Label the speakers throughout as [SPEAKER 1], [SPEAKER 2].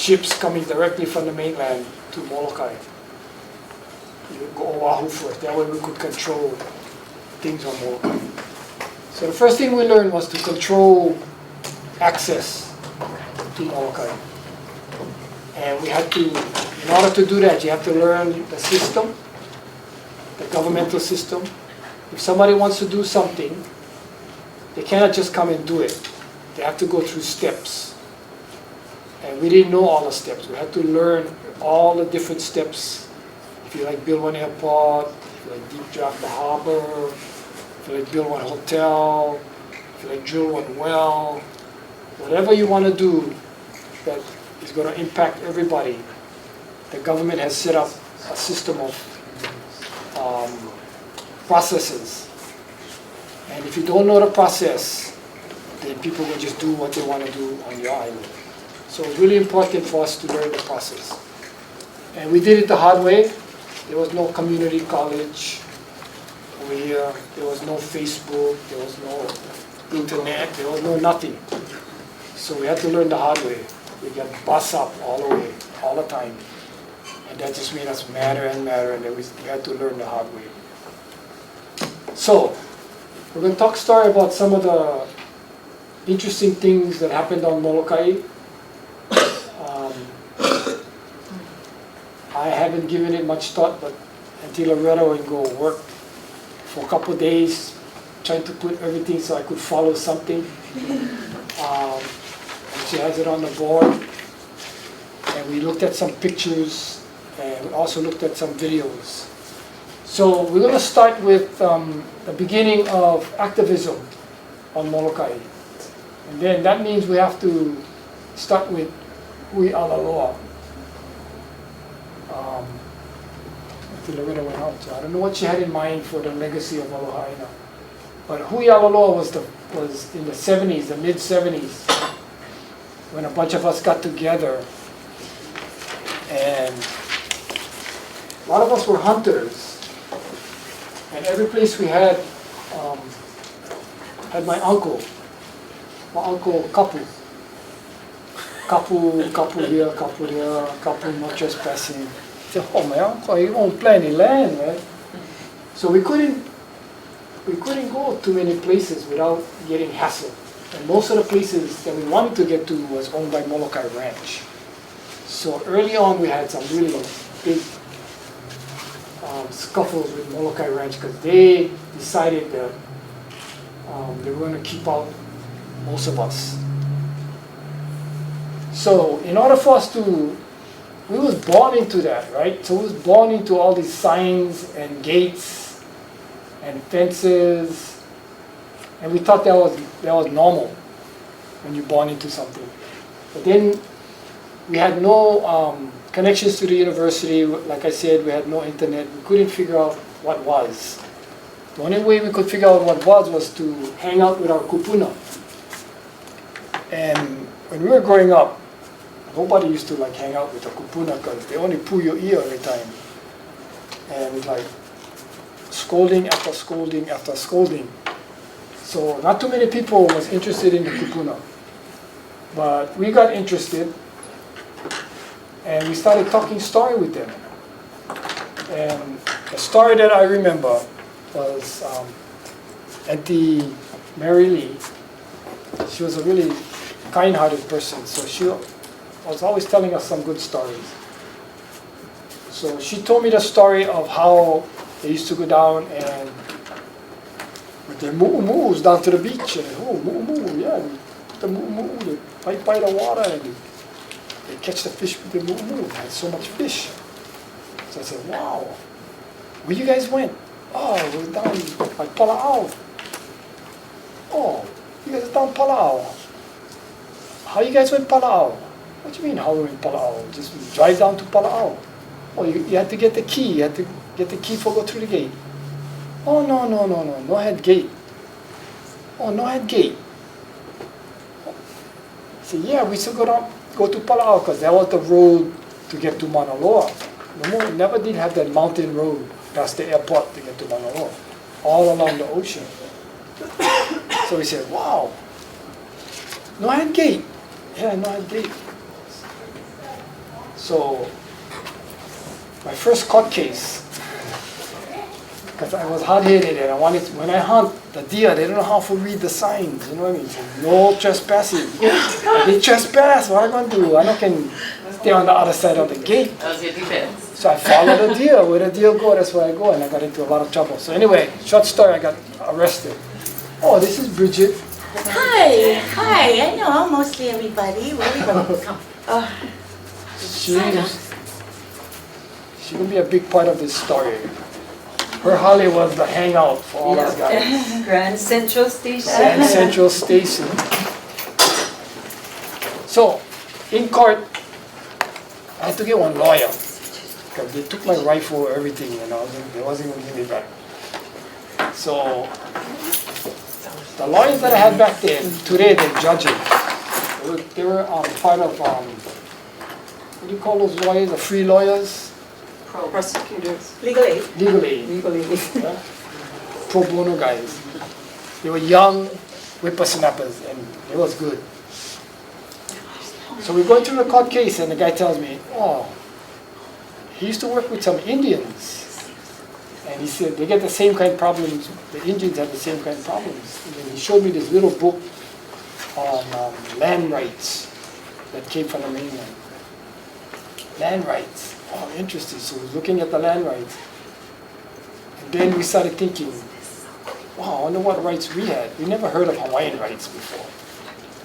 [SPEAKER 1] ships coming directly from the mainland to Moloka'i. You would go Oahu first. That way we could control things on Moloka'i. So the first thing we learned was to control access to Moloka'i. And we had to, in order to do that, you have to learn the system, the governmental system. If somebody wants to do something, they cannot just come and do it. They have to go through steps. And we didn't know all the steps. We had to learn all the different steps. If you like build one airport, if you like deep draft the harbor, if you like build one hotel, if you like drill one well, whatever you want to do that is going to impact everybody, the government has set up a system of processes. And if you don't know the process, then people will just do what they want to do on your island. So it's really important for us to learn the process. And we did it the hard way. There was no community college over here. There was no Facebook. There was no internet. There was no nothing. So we had to learn the hard way. We got bus up all the way, all the time. And that just made us madder and madder, and then we had to learn the hard way. So, we're going to talk story about some of the interesting things that happened on Moloka'i. I haven't given it much thought, but until Loretta would go work for a couple of days, trying to put everything so I could follow something. And she has it on the board. And we looked at some pictures, and we also looked at some videos. So we're going to start with the beginning of activism on Moloka'i. And then that means we have to start with Hui Alaloa. Until Loretta went out. So I don't know what she had in mind for the legacy of Alohaina. But Hui Alaloa was in the 70s, the mid-70s, when a bunch of us got together. And a lot of us were hunters. And every place we had my uncle Kapu. Kapu here, Kapu there, Kapu no trespassing. I said, oh, my uncle, you own plenty land, right? So we couldn't go to many places without getting hassled. And most of the places that we wanted to get to was owned by Moloka'i Ranch. So early on we had some really big scuffles with Moloka'i Ranch because they decided that they were going to keep out most of us. So in order for us to, we was born into that, right? So we was born into all these signs and gates and fences, and we thought that was normal when you're born into something. But then we had no connections to the university. Like I said, we had no internet. We couldn't figure out what was. The only way we could figure out what was to hang out with our kupuna. And when we were growing up, nobody used to like hang out with a kupuna because they only pull your ear every time. And it's like scolding after scolding after scolding. So not too many people was interested in the kupuna. But we got interested, and we started talking story with them. And the story that I remember was Auntie Mary Lee. She was a really kind-hearted person, so she was always telling us some good stories. So she told me the story of how they used to go down and with their mu'umu's down to the beach. And mu'umu, yeah, they put the mu'umu, they fight by the water, and they catch the fish with the mu'umu. They had so much fish. So I said, wow, where you guys went? Oh, we're down by Pala'au. Oh, you guys are down Pala'au. How you guys went Pala'au? What do you mean, how we went Pala'au? Just drive down to Pala'au. Oh, you had to get the key. You had to get the key for go through the gate. Oh, no head gate. Oh, no head gate. I said, yeah, we still go to Pala'au because that was the road to get to Mauna Loa. We never did have that mountain road past the airport to get to Mauna Loa, all along the ocean. So we said, wow, no head gate. Yeah, no head gate. So my first court case, because I was hard-headed and I wanted to, when I hunt the deer, they don't know how to read the signs, you know what I mean? So, no trespassing. They trespass, what am I going to do? I not can stay on the other side of the gate.
[SPEAKER 2] That was your defense.
[SPEAKER 1] So I follow the deer. Where the deer go, that's where I go, and I got into a lot of trouble. So anyway, short story, I got arrested. Oh, this is Bridget.
[SPEAKER 3] Hi, I know mostly everybody. Where are we going?
[SPEAKER 1] She's going to be a big part of this story. Her Holly was the hangout for all us guys.
[SPEAKER 4] Grand Central Station.
[SPEAKER 1] Grand Central Station. So, in court, I had to get one lawyer. Because they took my rifle, everything, and they wasn't going to give me back. So, the lawyers that I had back then, today they're judges. They were part of, what do you call those lawyers, the free lawyers?
[SPEAKER 4] Prosecutors. Legal aid.
[SPEAKER 1] Legal aid.
[SPEAKER 4] Legal aid.
[SPEAKER 1] Yeah? Pro bono guys. They were young whippersnappers, and it was good. So we're going through the court case, and the guy tells me, oh, he used to work with some Indians. And he said, they get the same kind of problems, the Indians have the same kind of problems. And then he showed me this little book on land rights that came from the mainland. Land rights. Oh, interesting. So we're looking at the land rights. And then we started thinking, wow, I wonder what rights we had. We never heard of Hawaiian rights before.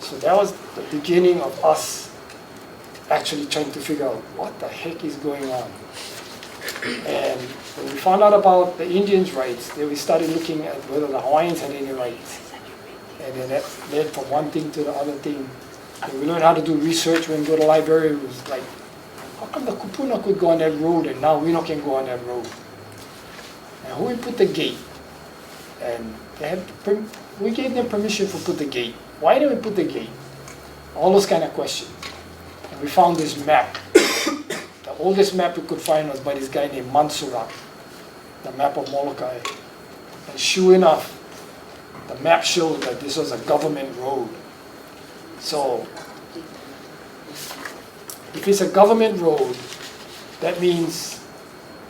[SPEAKER 1] So that was the beginning of us actually trying to figure out what the heck is going on. And when we found out about the Indians' rights, then we started looking at whether the Hawaiians had any rights. And then that led from one thing to the other thing. And we learned how to do research when we go to the library. It was like, how come the kupuna could go on that road and now we not can go on that road? And who would put the gate? And they had, we gave them permission to put the gate. Why did we put the gate? All those kind of questions. And we found this map. The oldest map we could find was by this guy named Mansurak, the map of Moloka'i. And sure enough, the map showed that this was a government road. So, if it's a government road, that means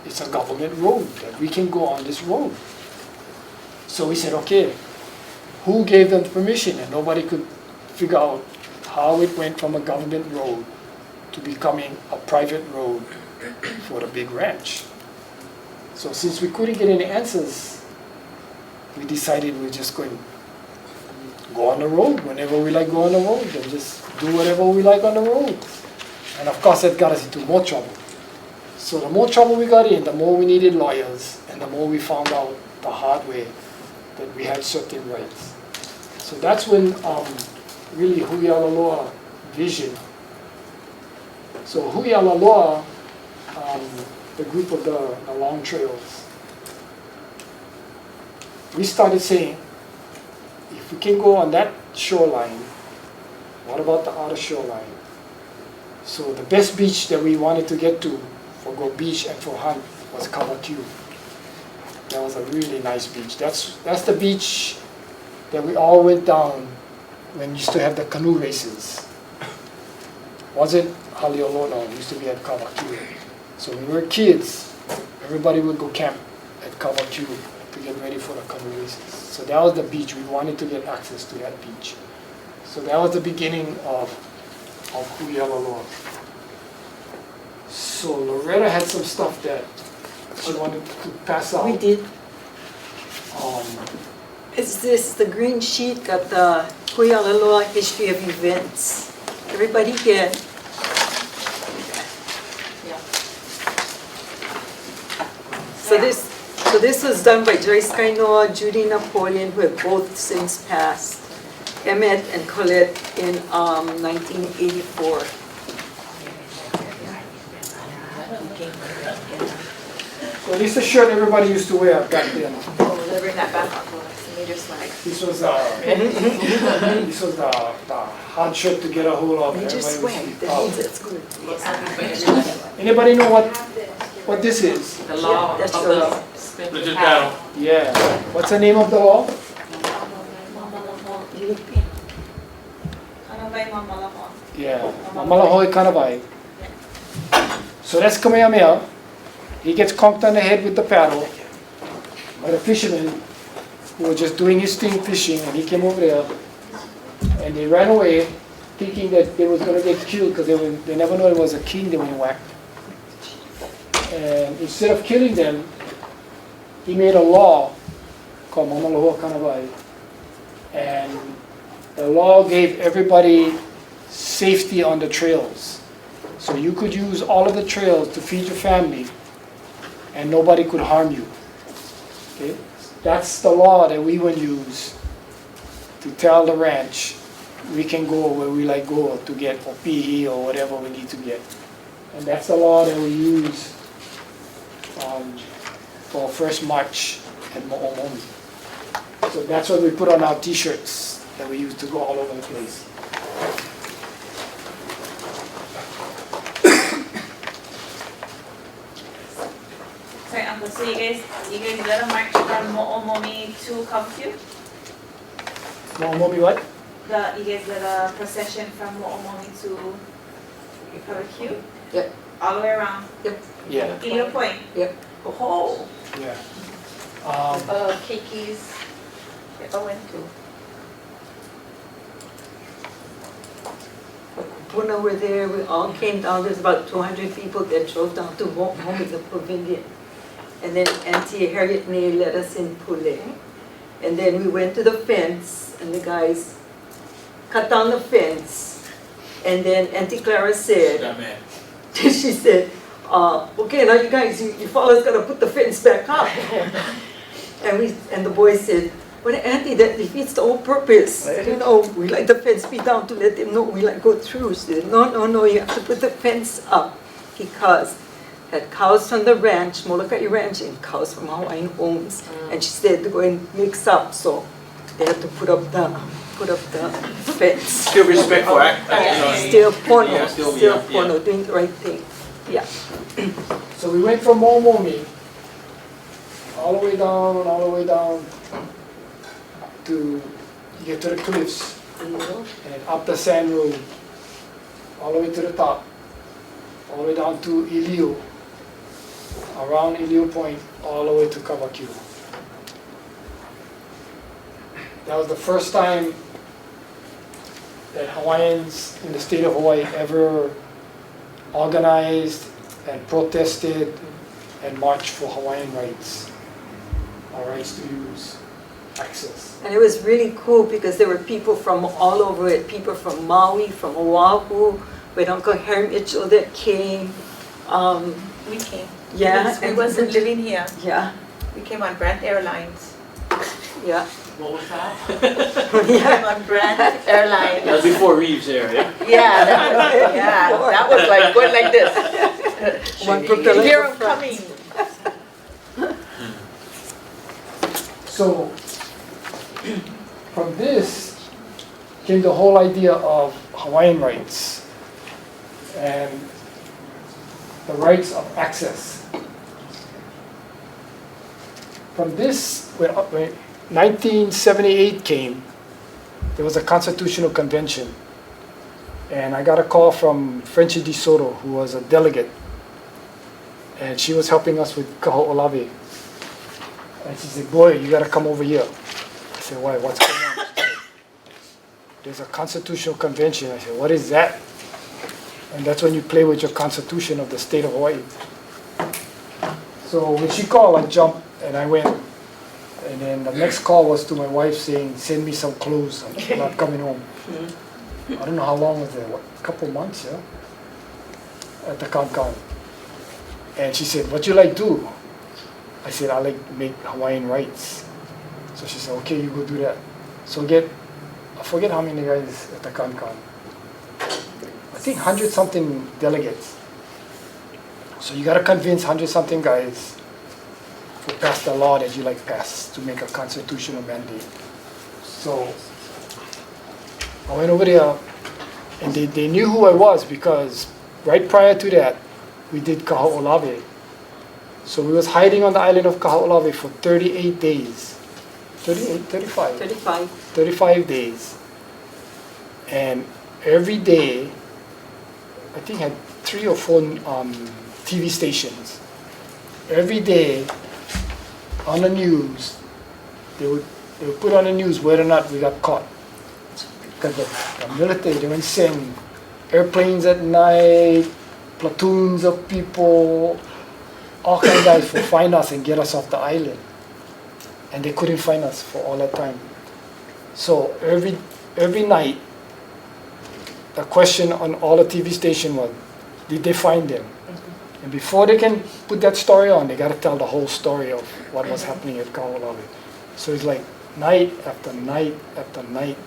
[SPEAKER 1] it's a government road, that we can go on this road. So we said, okay, who gave them permission? And nobody could figure out how it went from a government road to becoming a private road for the big ranch. So since we couldn't get any answers, we decided we're just going to go on the road whenever we like go on the road and just do whatever we like on the road. And of course that got us into more trouble. So the more trouble we got in, the more we needed lawyers, and the more we found out the hard way that we had certain rights. So that's when really Huialaloa vision. So Huialaloa, the group of the Long Trails, we started saying, if we can go on that shoreline, what about the other shoreline? So the best beach that we wanted to get to for go beach and for hunt was Kawakyu. That was a really nice beach. That's the beach that we all went down when we used to have the canoe races. Wasn't Haleolona, it used to be at Kawakyu. So when we were kids, everybody would go camp at Kawakyu to get ready for the canoe races. So that was the beach. We wanted to get access to that beach. So that was the beginning of Huialaloa. So Loretta had some stuff that she wanted to pass out.
[SPEAKER 4] We did. Is this the green sheet got the Huialaloa history of events? Everybody get?
[SPEAKER 3] Yeah.
[SPEAKER 4] So this was done by Joyce Kainoa, Judy Napoleon, who have both since passed, Emmett and Colette in 1984.
[SPEAKER 1] So this is a shirt everybody used to wear back then.
[SPEAKER 3] Oh, they'll bring that back up for us. Need your swag.
[SPEAKER 1] This was this was the hard shirt to get a hold of.
[SPEAKER 4] Major swag, that means it's good.
[SPEAKER 1] Anybody know what this is?
[SPEAKER 2] The law
[SPEAKER 4] That's
[SPEAKER 2] of
[SPEAKER 4] the
[SPEAKER 2] the
[SPEAKER 4] law.
[SPEAKER 2] splinter paddle.
[SPEAKER 1] Yeah. What's the name of the law? Yeah. Mamalaho'i Kanabai. So that's Kamehameha. He gets conked on the head with the paddle by the fisherman who was just doing his thing fishing, and he came over there and they ran away thinking that they was going to get killed because they never knew it was a king they were whacked. And instead of killing them, he made a law called Mamaloa Kanawai, and the law gave everybody safety on the trails. So you could use all of the trails to feed your family and nobody could harm you. Okay? That's the law that we would use to tell the ranch we can go where we like go to get opihi or whatever we need to get. And that's the law that we use for first march at Mo'omomi. So that's what we put on our t-shirts that we use to go all over the place.
[SPEAKER 2] Sorry, Uncle. So you guys let a march from Mo'omomi to Kaukyu?
[SPEAKER 1] Mo'omomi what?
[SPEAKER 2] You guys led a procession from Mo'omomi to Kaukyu?
[SPEAKER 4] Yep.
[SPEAKER 2] All the way around?
[SPEAKER 4] Yep.
[SPEAKER 1] Yeah.
[SPEAKER 2] Either point?
[SPEAKER 4] Yep.
[SPEAKER 2] Oh.
[SPEAKER 1] Yeah.
[SPEAKER 3] Keikis, if I went to.
[SPEAKER 4] When we were there, we all came down. There's about 200 people that drove down to Mo'omomi, the pavilion. And then Auntie Harriet May led us in Pule. And then we went to the fence, and the guys cut down the fence. And then Auntie Clara said, she said, okay, now you guys, you fellas gotta put the fence back up. and the boys said, but Auntie, that defeats the whole purpose. You know, we like the fence be down to let them know we like go through. She said, no, you have to put the fence up because had cows from the ranch, Moloka'i Ranch, and cows from Hawaiian homes. And she said to go and mix up, so they had to put up the fence.
[SPEAKER 5] Still respectful, right?
[SPEAKER 4] Still pono,
[SPEAKER 5] Yeah,
[SPEAKER 4] still
[SPEAKER 5] yeah.
[SPEAKER 4] pono, doing the right thing. Yeah.
[SPEAKER 1] So we went from Mo'omomi all the way down to get to the cliffs and up the sand road, all the way to the top, all the way down to Ilio, around Ilio Point, all the way to Kabakyu. That was the first time that Hawaiians in the state of Hawaii ever organized and protested and marched for Hawaiian rights, our rights to use access.
[SPEAKER 4] And it was really cool because there were people from all over it, people from Maui, from Oahu, with Uncle Harry Mitchell that came.
[SPEAKER 3] We came.
[SPEAKER 4] Yeah.
[SPEAKER 3] We wasn't living here.
[SPEAKER 4] Yeah,
[SPEAKER 3] We came on Brand Airlines.
[SPEAKER 4] yeah.
[SPEAKER 5] What was that?
[SPEAKER 3] We came on Brand Airlines.
[SPEAKER 5] That was before Reeves there, yeah?
[SPEAKER 3] Yeah, that was like going like this.
[SPEAKER 4] One
[SPEAKER 3] You
[SPEAKER 4] propeller
[SPEAKER 3] hear
[SPEAKER 4] in
[SPEAKER 3] them
[SPEAKER 4] front.
[SPEAKER 3] coming.
[SPEAKER 1] So from this came the whole idea of Hawaiian rights and the rights of access. From this, when 1978 came, there was a constitutional convention. And I got a call from Frenchie Di Soto, who was a delegate. And she was helping us with Kaho'olawe. And she said, boy, you gotta come over here. I said, why, what's going on? She said, there's a constitutional convention. I said, what is that? And that's when you play with your constitution of the state of Hawaii. So when she called, I jumped and I went. And then the next call was to my wife saying, send me some clothes, I'm not coming home. I don't know how long was it, what, a couple months, yeah? At the Kankan. And she said, what you like do? I said, I like make Hawaiian rights. So she said, okay, you go do that. So I forget how many guys at the Kankan. I think 100-something delegates. So you gotta convince 100-something guys to pass the law that you like pass to make a constitutional mandate. So I went over there and they knew who I was because right prior to that, we did Kaho'olawe. So we was hiding on the island of Kaho'olawe for 38 days. 35 days. And every day I think had 3 or 4 TV stations. Every day on the news, they would put on the news whether or not we got caught. Because the military, they would send airplanes at night, platoons of people, all kinds of guys to find us and get us off the island. And they couldn't find us for all that time. So every night, the question on all the TV station was, did they find them? And before they can put that story on, they got to tell the whole story of what was happening at Kaho'olawe. So it's like night after night after night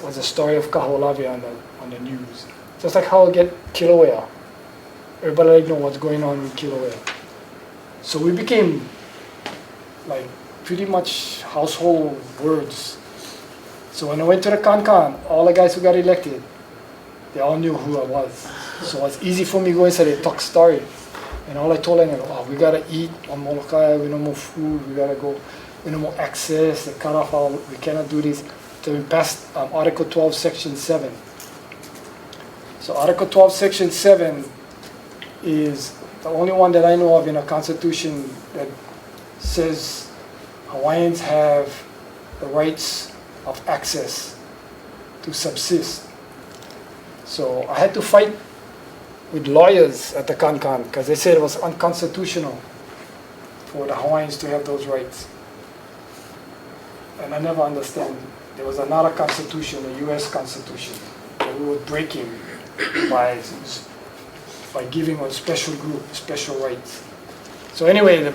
[SPEAKER 1] was a story of Kaho'olawe on the news. Just like how I get Kilauea. Everybody like know what's going on with Kilauea. So we became like pretty much household words. So when I went to the Kankan, all the guys who got elected, they all knew who I was. So it was easy for me to go inside and talk story. And all I told them, we gotta eat on Moloka'i, we no more food, we gotta go, we no more access, they cut off all, we cannot do this. So we passed Article 12, Section 7. So Article 12, Section 7 is the only one that I know of in a constitution that says Hawaiians have the rights of access to subsist. So I had to fight with lawyers at the Kankan because they said it was unconstitutional for the Hawaiians to have those rights. And I never understand. There was another constitution, the U.S. Constitution, that we were breaking by giving a special group special rights. So anyway, the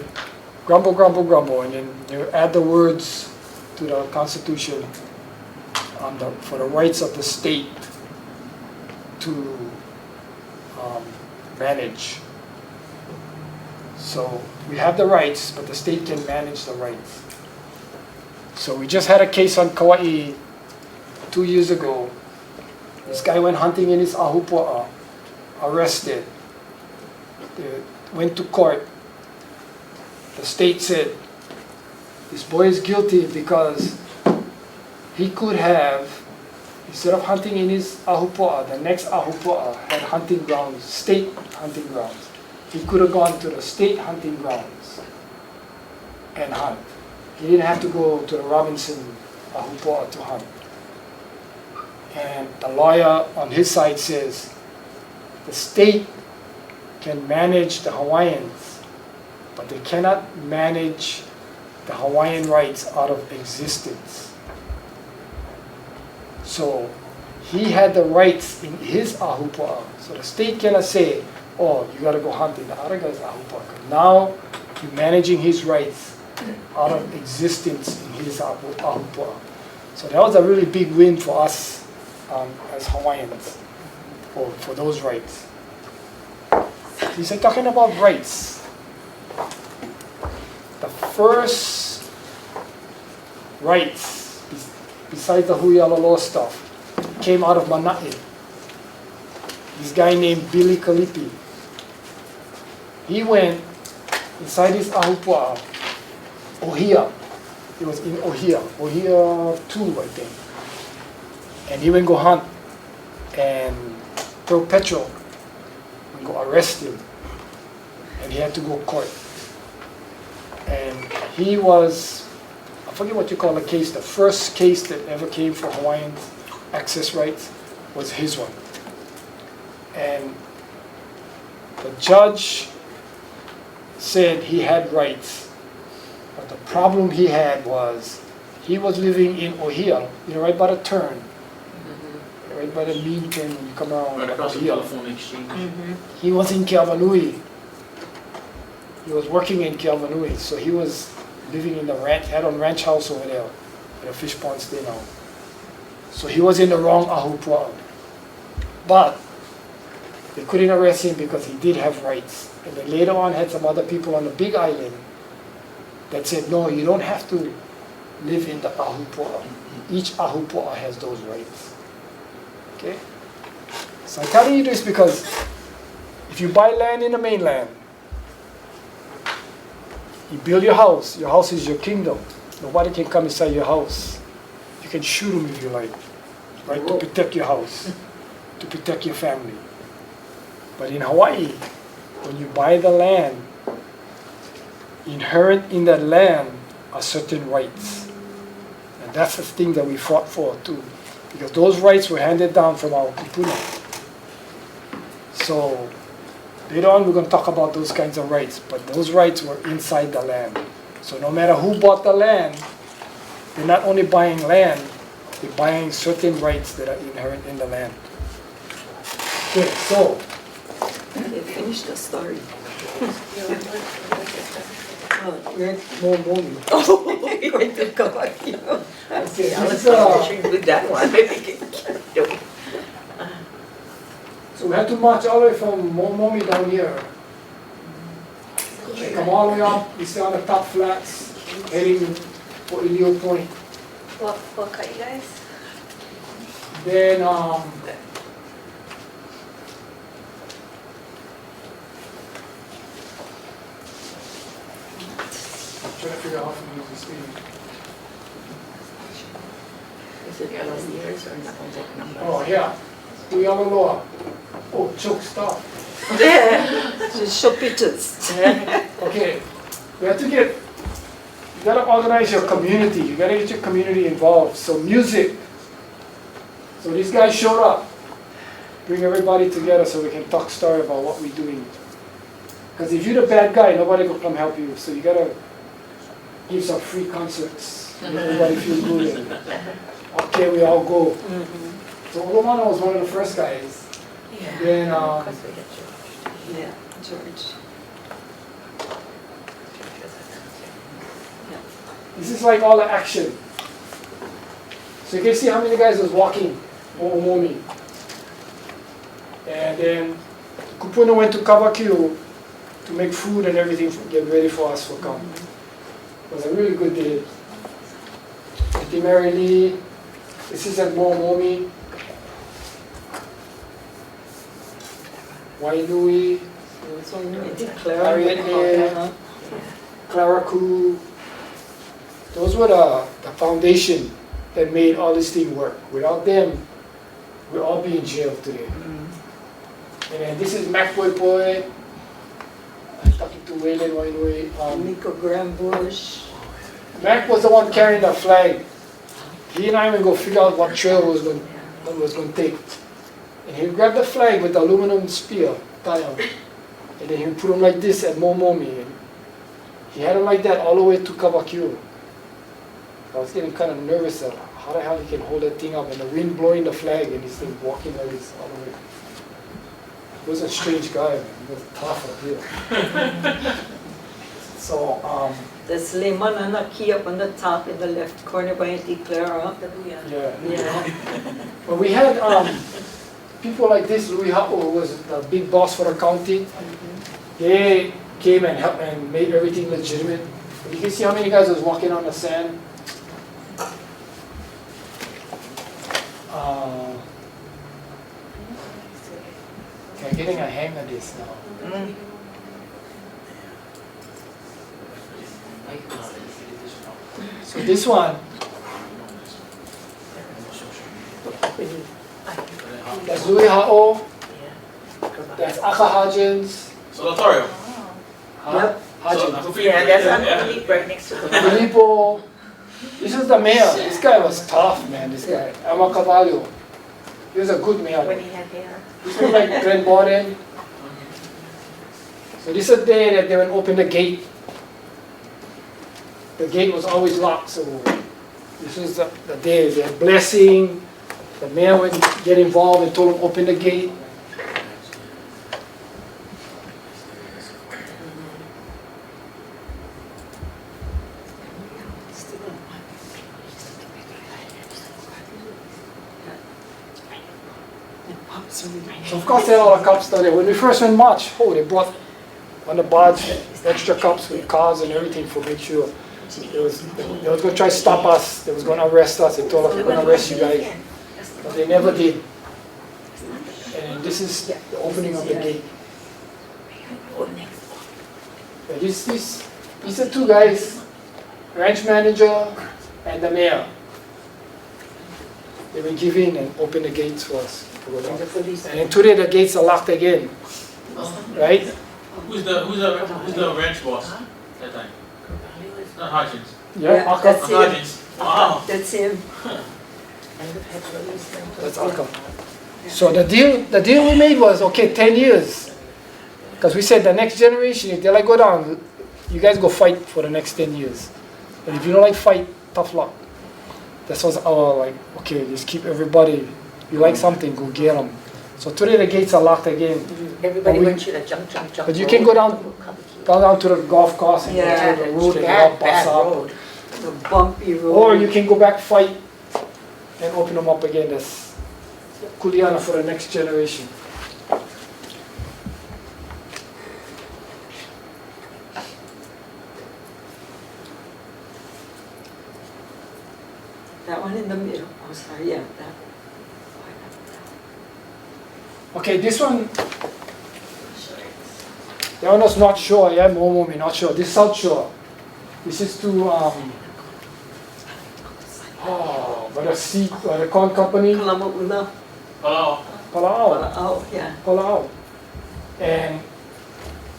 [SPEAKER 1] grumble, and then you add the words to the Constitution for the rights of the state to manage. So we have the rights, but the state can manage the rights. So we just had a case on Kauai 2 years ago. This guy went hunting in his ahupua'a, arrested. They went to court. The state said, this boy is guilty because he could have, instead of hunting in his ahupua'a, the next ahupua'a had hunting grounds, state hunting grounds. He could have gone to the state hunting grounds and hunt. He didn't have to go to the Robinson ahupua'a to hunt. And the lawyer on his side says, the state can manage the Hawaiians, but they cannot manage the Hawaiian rights out of existence. So he had the rights in his ahupua'a. So the state cannot say, oh, you got to go hunt in the other guy's ahupua'a. Now you're managing his rights out of existence in his ahupua'a. So that was a really big win for us as Hawaiians, for those rights. He said, talking about rights, the first rights, besides the Huialolo stuff, came out of Mana'i. This guy named Billy Kalipi. He went inside his ahupua'a, Ohia. He was in Ohia 2, I think. And he went go hunt and throw petrol and go arrest him. And he had to go court. And he was, I forget what you call the case, the first case that ever came for Hawaiian access rights was his one. And the judge said he had rights, but the problem he had was he was living in Ohia, right by the turn, right by the mean turn when you come around.
[SPEAKER 5] Right across the
[SPEAKER 1] Ohia.
[SPEAKER 5] telephone exchange.
[SPEAKER 1] He was in Keawanui. He was working in Keawanui, so he was living in the ranch, had a ranch house over there, at a fish pond stay now. So he was in the wrong ahupua'a. But they couldn't arrest him because he did have rights. And then later on had some other people on the big island that said, no, you don't have to live in the ahupua'a. Each ahupua'a has those rights. Okay? So I'm telling you this because if you buy land in the mainland, you build your house is your kingdom. Nobody can come inside your house. You can shoot them if you like, right? To protect your house, to protect your family. But in Hawaii, when you buy the land, inherent in that land are certain rights. And that's the thing that we fought for too. Because those rights were handed down from our kupuna. So later on we're going to talk about those kinds of rights, but those rights were inside the land. So no matter who bought the land, they're not only buying land, they're buying certain rights that are inherent in the land. Okay, so
[SPEAKER 4] They finished the story. We're more moving. Oh, we're going to go back, you know.
[SPEAKER 1] okay,
[SPEAKER 4] I was
[SPEAKER 1] this is,
[SPEAKER 4] with that one.
[SPEAKER 1] so we have to march all the way from Momomi down here. We come all the way up, we stay on the top flats, heading for Ilio Point.
[SPEAKER 2] What cut you guys?
[SPEAKER 1] Then trying to figure out how to use this thing.
[SPEAKER 3] Is it years or not?
[SPEAKER 1] Oh yeah, Uyamaloa. Oh, choke, stop.
[SPEAKER 4] Just show pictures.
[SPEAKER 1] Okay, you have to get, you gotta organize your community. You gotta get your community involved. So music. So these guys showed up. Bring everybody together so we can talk story about what we're doing. Because if you're the bad guy, nobody will come help you. So you gotta give some free concerts. Make everybody feel good. And, okay, we all go. So Olomana was one of the first guys.
[SPEAKER 3] Yeah.
[SPEAKER 1] Then
[SPEAKER 4] Yeah, George.
[SPEAKER 1] this is like all the action. So you can see how many guys was walking Omomi. And then Kupuna went to Kawakio to make food and everything, get ready for us for camp. It was a really good day. Ritte Mary Lee, this is at Momomi. Wainui, Harriet Lee, Clara Koo. Those were the foundation that made all this thing work. Without them, we'd all be in jail today. And then this is Mac Boy Boy. I'm talking to Waylon Wainui.
[SPEAKER 4] Nico Graham Bush.
[SPEAKER 1] Mac was the one carrying the flag. He and I even go figure out what trail was going to take. And he grabbed the flag with the aluminum spear, tile. And then he would put them like this at Momomi. And he had them like that all the way to Kawakio. I was getting kind of nervous that how the hell he can hold that thing up and the wind blowing the flag and he's still walking like this all the way. He was a strange guy, man. He was tough up here. So,
[SPEAKER 4] There's Lehman and a key up on the top in the left corner by Auntie Clara.
[SPEAKER 1] yeah.
[SPEAKER 4] Yeah.
[SPEAKER 1] But we had people like this. Louis Hapo, who was the big boss for the county. They came and helped and made everything legitimate. You can see how many guys was walking on the sand. Okay, I'm getting a hang of this now. So this one, that's Louis Ha'o, that's Aka Hajins.
[SPEAKER 5] So Notorio.
[SPEAKER 1] Huh? Hajin.
[SPEAKER 3] Yeah, that's Uncle right next to the
[SPEAKER 1] Filippo. This is the mayor. This guy was tough, man, this guy. Ama Cavallo. He was a good mayor.
[SPEAKER 3] when he had hair.
[SPEAKER 1] This was like Glen Borden. So this is the day that they would open the gate. The gate was always locked, so this was the day. They had blessing. The mayor would get involved and told him open the gate. So of course they had all the cups there. When we first went march, they brought on the barge extra cups with cars and everything for make sure. They was going to try to stop us. They was going to arrest us. They told us we're going to arrest you guys. But they never did. And this is the opening of the gate. And these are two guys, ranch manager and the mayor. They will give in and open the gates for us. And then today the gates are locked again. right?
[SPEAKER 5] Who's the ranch boss that time? Not Hodgins.
[SPEAKER 1] Yeah,
[SPEAKER 4] Yeah,
[SPEAKER 1] Aka.
[SPEAKER 4] that's it.
[SPEAKER 5] Hodgins. Wow.
[SPEAKER 4] That's him.
[SPEAKER 1] That's Aka. So the deal we made was, okay, 10 years. Because we said the next generation, if they like go down, you guys go fight for the next 10 years. And if you don't like fight, tough luck. That was our like, okay, just keep everybody, you like something, go get them. So today the gates are locked again.
[SPEAKER 3] Everybody
[SPEAKER 1] we-
[SPEAKER 3] wants you to jump.
[SPEAKER 1] But you can go down to the golf course and
[SPEAKER 4] Yeah,
[SPEAKER 1] go to the road and
[SPEAKER 3] Bad,
[SPEAKER 1] walk bus
[SPEAKER 3] bad
[SPEAKER 1] up.
[SPEAKER 3] road.
[SPEAKER 4] The bumpy road.
[SPEAKER 1] Or you can go back, fight, and open them up again. That's Kuleana for the next generation.
[SPEAKER 4] That one in the middle. Oh, sorry, yeah, that.
[SPEAKER 1] Okay, this one, that one was not sure. Yeah, Momomi, not sure. This South Shore. This is to by the sea, by the corn company,
[SPEAKER 4] Kalamaula.
[SPEAKER 5] Hello.
[SPEAKER 1] Palau.
[SPEAKER 4] Oh, yeah.
[SPEAKER 1] Palau. And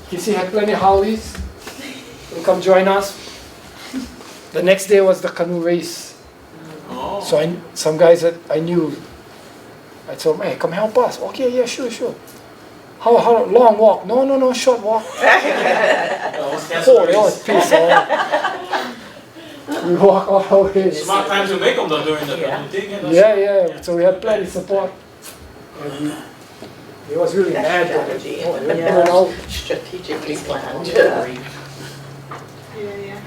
[SPEAKER 1] Kisi had plenty of haoles. They come join us. The next day was the canoe race.
[SPEAKER 5] Oh.
[SPEAKER 1] So some guys that I knew, I told them, hey, come help us. Okay, yeah, sure. How long walk? No, short walk. Oh, they always piss off. We walk all the way.
[SPEAKER 5] Smart time to make them though during the
[SPEAKER 3] Yeah.
[SPEAKER 5] thing.
[SPEAKER 1] Yeah. So we had plenty of support. And he was really mad that it,
[SPEAKER 3] Strategy.
[SPEAKER 1] oh, they put it out.
[SPEAKER 3] Strategically planned.
[SPEAKER 4] Yeah.
[SPEAKER 2] Yeah.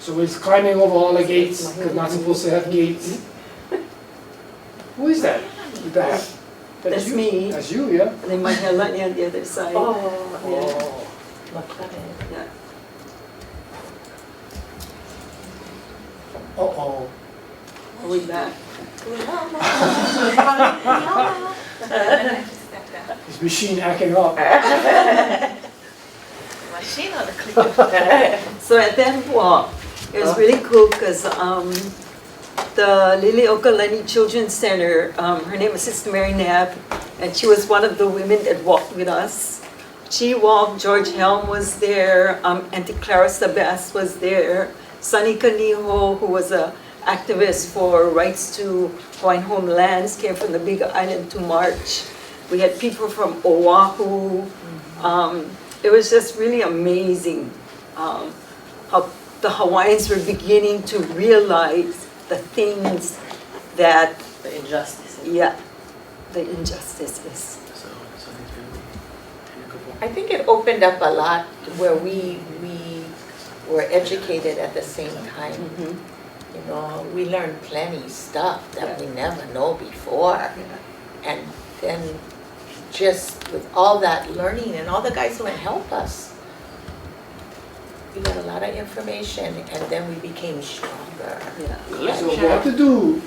[SPEAKER 1] So he's climbing over all the gates because not supposed to have gates. Who is that? With the hat?
[SPEAKER 4] That's
[SPEAKER 1] you?
[SPEAKER 4] me.
[SPEAKER 1] That's you, yeah.
[SPEAKER 4] And then my Helani on the other side.
[SPEAKER 3] Oh,
[SPEAKER 1] Oh.
[SPEAKER 4] Yeah.
[SPEAKER 1] Uh-oh.
[SPEAKER 4] Are we back?
[SPEAKER 1] His machine hacking up.
[SPEAKER 3] Machine on the clicker.
[SPEAKER 4] So at that walk, it was really cool because the Lili Okalani Children's Center, her name was Sister Mary Knapp, and she was one of the women that walked with us. She walked, George Helm was there, Auntie Clara Sabas was there, Sunny Kaniho, who was an activist for rights to Hawaiian homelands, came from the Big Island to march. We had people from Oahu. It was just really amazing how the Hawaiians were beginning to realize the things that,
[SPEAKER 3] The injustice.
[SPEAKER 4] yeah, the injustice is.
[SPEAKER 3] I think it opened up a lot where we were educated at the same time.
[SPEAKER 4] Mhm.
[SPEAKER 3] You know, we learned plenty stuff that we never know before. And then just with all that learning and all the guys who would help us, we got a lot of information and then we became stronger.
[SPEAKER 4] Yeah.
[SPEAKER 1] So we have to do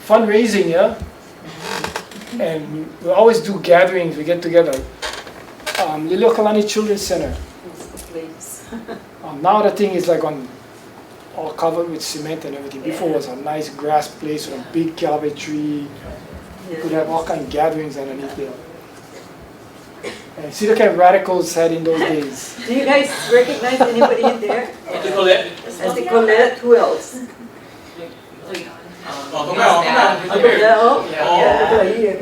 [SPEAKER 1] fundraising, yeah? And we always do gatherings, we get together. Liliuokalani Children's Center.
[SPEAKER 4] That's the place.
[SPEAKER 1] Now the thing is like all covered with cement and everything. Before it was a nice grass place with a big cabbage tree. You could have all kind of gatherings underneath there. And see the kind of radicals had in those days.
[SPEAKER 4] Do you guys recognize anybody in there?
[SPEAKER 5] Auntie Colette.
[SPEAKER 4] Auntie Colette, who else?
[SPEAKER 5] Oh, come on.
[SPEAKER 4] Oh,
[SPEAKER 5] Yeah.
[SPEAKER 4] yeah.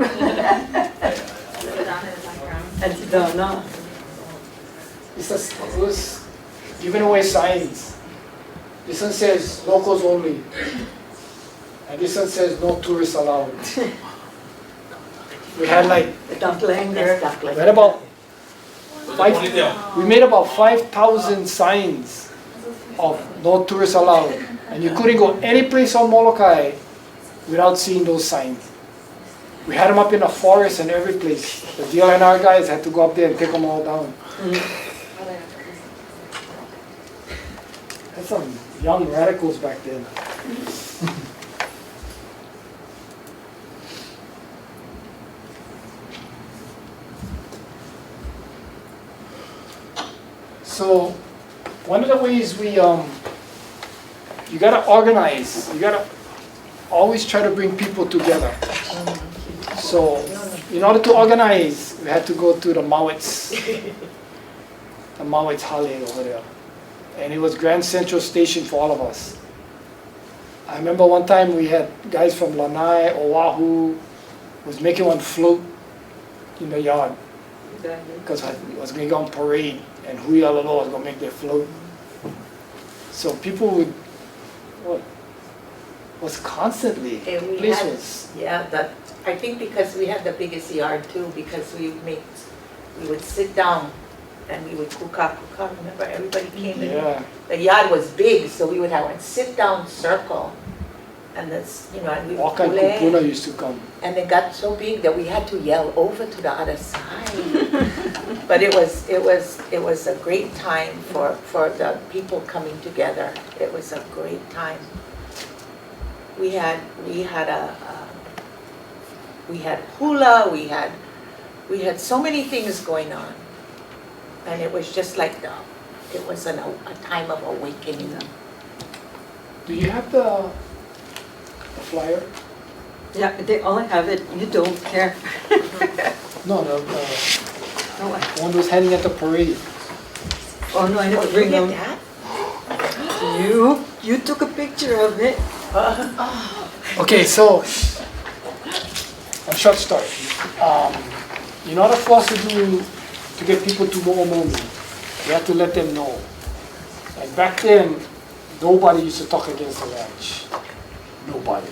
[SPEAKER 4] Auntie Donna.
[SPEAKER 1] It was giving away signs. This one says locals only. And this one says no tourists allowed. We had like,
[SPEAKER 4] The Ducklanger.
[SPEAKER 1] we had about
[SPEAKER 5] With the ponytail.
[SPEAKER 1] we made about 5,000 signs of no tourists allowed. And you couldn't go any place on Moloka'i without seeing those signs. We had them up in the forest and every place. The DLNR guys had to go up there and take them all down. That's some young radicals back then. So, one of the ways we, you gotta organize, you gotta always try to bring people together. So in order to organize, we had to go to the Mauit's Hale over there. And it was Grand Central Station for all of us. I remember one time we had guys from Lanai, Oahu, was making one float in the yard because it was going to go on parade, and Huialolo was going to make their float. So people would, was constantly,
[SPEAKER 3] And we
[SPEAKER 1] place
[SPEAKER 3] had-
[SPEAKER 1] was,
[SPEAKER 3] Yeah, I think because we had the biggest yard too, because we would sit down and we would kuka. Remember, everybody came in.
[SPEAKER 1] yeah.
[SPEAKER 3] The yard was big, so we would have a sit-down circle, and this, and we would
[SPEAKER 1] Waka and
[SPEAKER 3] pule.
[SPEAKER 1] Kupuna used to come.
[SPEAKER 3] And it got so big that we had to yell over to the other side. But it was a great time for the people coming together. It was a great time. We had hula. We had so many things going on, and it was just like it was a time of awakening.
[SPEAKER 1] Do you have the flyer?
[SPEAKER 4] Yeah, they all have it. You don't care.
[SPEAKER 1] No, the
[SPEAKER 4] Oh,
[SPEAKER 1] one was heading at the parade.
[SPEAKER 4] oh no, I
[SPEAKER 3] Oh,
[SPEAKER 4] didn't
[SPEAKER 3] you
[SPEAKER 4] bring
[SPEAKER 3] get
[SPEAKER 4] them.
[SPEAKER 3] that?
[SPEAKER 4] You took a picture of it.
[SPEAKER 1] Okay, so a short story. In order for us to get people to Mo'omomi, we had to let them know. And back then, nobody used to talk against the ranch. Nobody.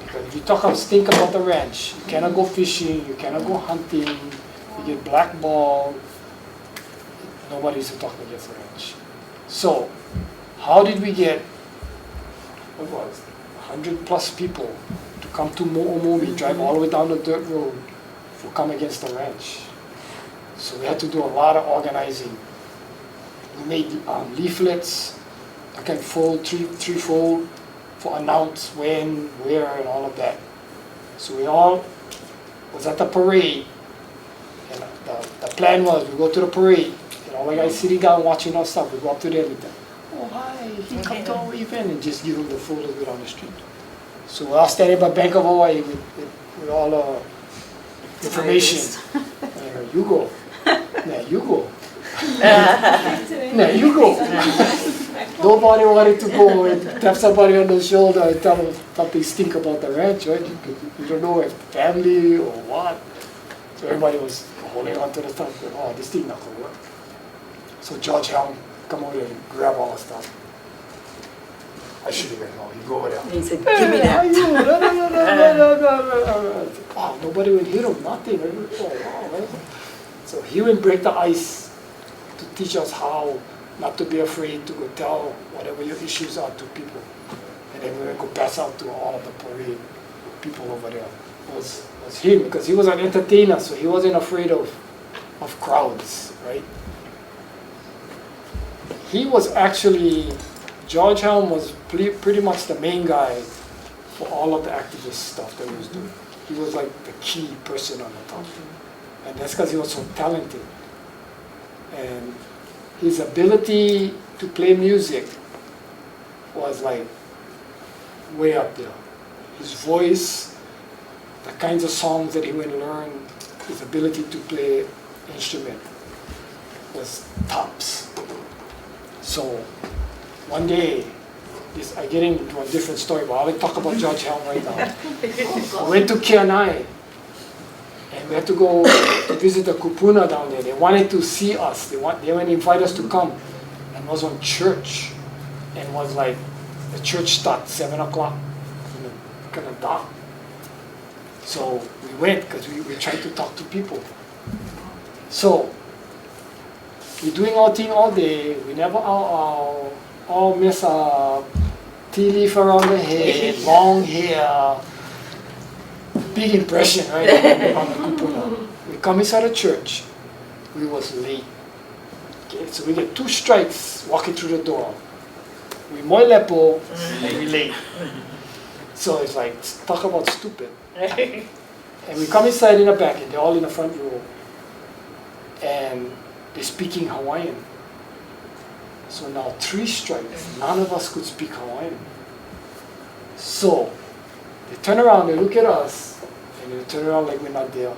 [SPEAKER 1] Because if you stink about the ranch, you cannot go fishing, you cannot go hunting, you get blackballed. Nobody used to talk against the ranch. So, how did we get, 100 plus people to come to Mo'omomi, drive all the way down the dirt road to come against the ranch? So we had to do a lot of organizing. We made leaflets, three-fold, for announce when, where, and all of that. So we all was at the parade, and the plan was we go to the parade, and all the guys sitting down watching our stuff, we go up to them and tell, oh hi, he come to our event, and just give them the photos with on the street. So we're all standing by Bank of Hawaii with all the information. You go. Now you go. Now you go. Nobody wanted to go and tap somebody on the shoulder and tell them something stink about the ranch, right? You don't know if family or what. So everybody was holding on to the stuff. Oh, this thing not gonna work. So George Helm come over and grab all the stuff. I should have known. You go over there.
[SPEAKER 4] He said, give me that.
[SPEAKER 1] Oh, nobody would hit him, nothing. Oh, wow, right? So he would break the ice to teach us how not to be afraid to go tell whatever your issues are to people. And then we would go pass out to all of the parade people over there. It was him, because he was an entertainer, so he wasn't afraid of crowds, right? He was actually, George Helm was pretty much the main guy for all of the activist stuff that he was doing. He was like the key person on the top. And that's because he was so talented. And his ability to play music was like way up there. His voice, the kinds of songs that he would learn, his ability to play instrument was tops. So one day, I get into a different story, but I'll talk about George Helm right now. I went to Kianai, and we had to go to visit the kupuna down there. They wanted to see us. They wanted to invite us to come. And it was on church. And it was like, the church starts 7 o'clock, kind of dark. So we went because we tried to talk to people. So we're doing our thing all day. We never all mess up. Tea leaf around the head, long hair. Big impression, right, on the kupuna. We come inside the church. We was late. Okay, so we get 2 strikes walking through the door. We moi lepo and we late. So it's like, talk about stupid. And we come inside in the back, and they're all in the front row. And they're speaking Hawaiian. So now 3 strikes, none of us could speak Hawaiian. So they turn around, they look at us, And we turn around like we're not there.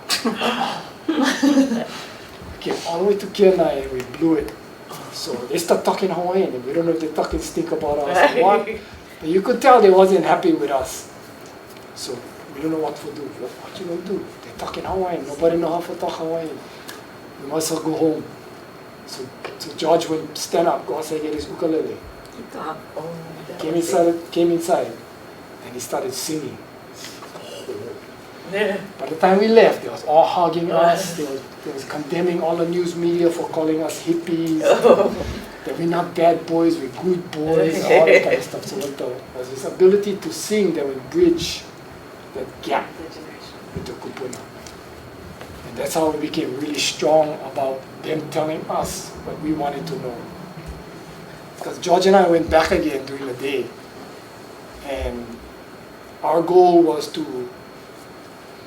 [SPEAKER 1] We came all the way to Kenai and we blew it. So they start talking Hawaiian and we don't know if they're talking stink about us or what. But you could tell they wasn't happy with us. So we don't know what to do. What you gonna do? They're talking Hawaiian. Nobody know how to talk Hawaiian. We must all go home. So George would stand up, go outside, get his ukulele. Came inside, and he started singing. By the time we left, they was all hugging us. They was condemning all the news media for calling us hippies. That we're not bad boys, we're good boys, all that kind of stuff. So was this ability to sing that would bridge that gap with the kupuna. And that's how we became really strong about them telling us what we wanted to know. Because George and I went back again during the day, and our goal was to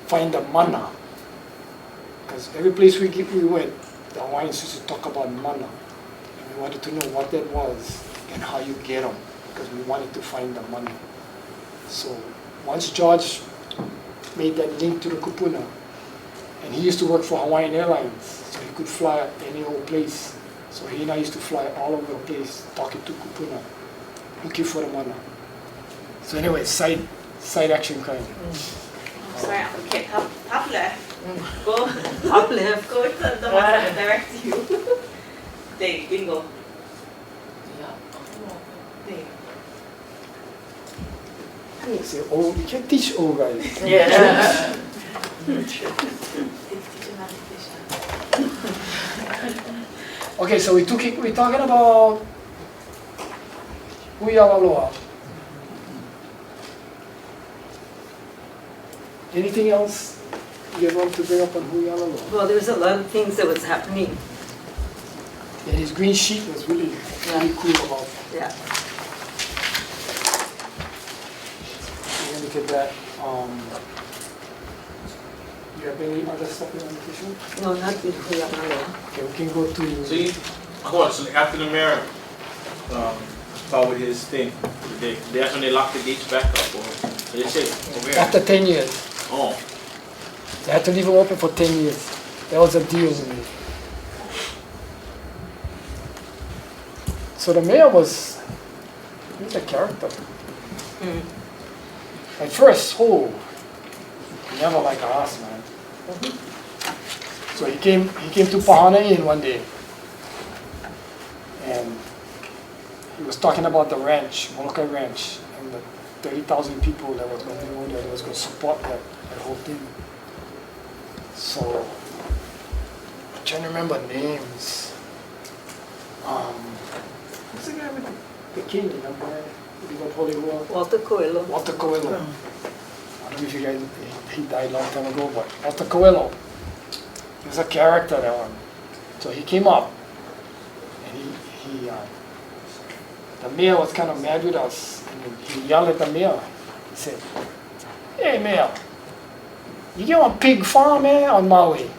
[SPEAKER 1] find the mana. Because every place we went, the Hawaiians used to talk about mana. And we wanted to know what that was and how you get them, because we wanted to find the mana. So once George made that link to the kupuna, and he used to work for Hawaiian Airlines, so he could fly any old place. So he and I used to fly all over the place, talking to kupuna, looking for the mana. So anyway, side action kind.
[SPEAKER 2] Sorry, okay, top left. Go
[SPEAKER 4] Top left.
[SPEAKER 2] go to the one that directs you. There, bingo. There.
[SPEAKER 1] You say, oh, you can't teach old guys.
[SPEAKER 3] Yeah.
[SPEAKER 1] Okay, so we're talking about Huialaloa. Anything else you want to bring up on Huialaloa?
[SPEAKER 4] Well, there's a lot of things that was happening.
[SPEAKER 1] Yeah, his green sheet was really cool about.
[SPEAKER 4] Yeah.
[SPEAKER 1] You look at that. You have any other stuff you want to show?
[SPEAKER 4] No, not with Huialaloa.
[SPEAKER 1] Okay, we can go to.
[SPEAKER 5] See, so after the mayor forward his thing, that's when they locked the gates back up, or they say over here.
[SPEAKER 1] After 10 years.
[SPEAKER 5] Oh,
[SPEAKER 1] They had to leave it open for 10 years. That was a deal with me. So the mayor was a character. At first, he never liked us, man. So he came to Pahana Inn one day, and he was talking about the ranch, Moloka'i Ranch, and the 30,000 people that was going to go there, that was going to support that whole thing. So I'm trying to remember names. What's the guy with the king, you know, he got Hollywood?
[SPEAKER 4] Walter Coelho.
[SPEAKER 1] Walter Coelho. I don't know if you guys, he died a long time ago, but Walter Coelho, he was a character, that one. So he came up, and the mayor was kind of mad with us, and he yelled at the mayor. He said, "Hey mayor, you get one pig farm on Maui?"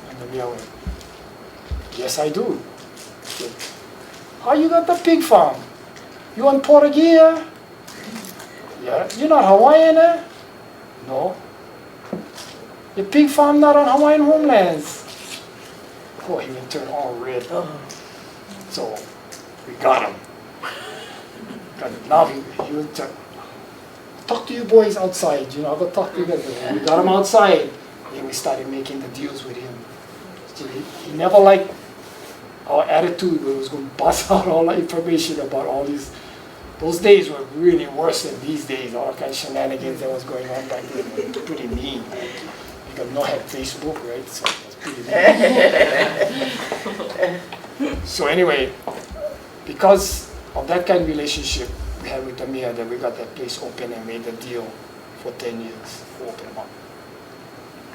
[SPEAKER 1] And the mayor went, "Yes I do." He said, "How you got the pig farm? You on Portuguese? Yeah, you're not Hawaiian, eh?" "No." "Your pig farm not on Hawaiian homelands?" Oh, he went turned all red. So we got him. Now he was talk to you boys outside, you know, I'll go talk to you guys. We got him outside, and we started making the deals with him. So he never liked our attitude, where it was going to bust out all the information about all these. Those days were really worse than these days. All the kind of shenanigans that was going on back then were pretty mean. Because no had Facebook, right? So it was pretty mean. So anyway, because of that kind of relationship we had with the mayor, that we got that place open and made the deal for 10 years to open them up.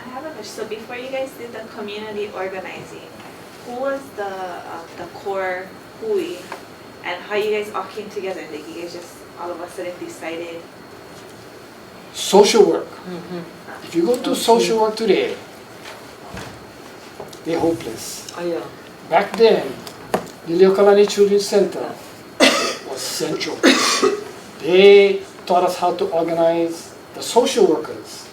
[SPEAKER 2] I have a question. So before you guys did the community organizing, who was the core hui, and how you guys all came together? Like you guys just all of a sudden decided?
[SPEAKER 1] Social work. If you go to social work today, they're hopeless.
[SPEAKER 4] Oh, yeah.
[SPEAKER 1] Back then, the Moloka'i Children's Center was central. They taught us how to organize the social workers.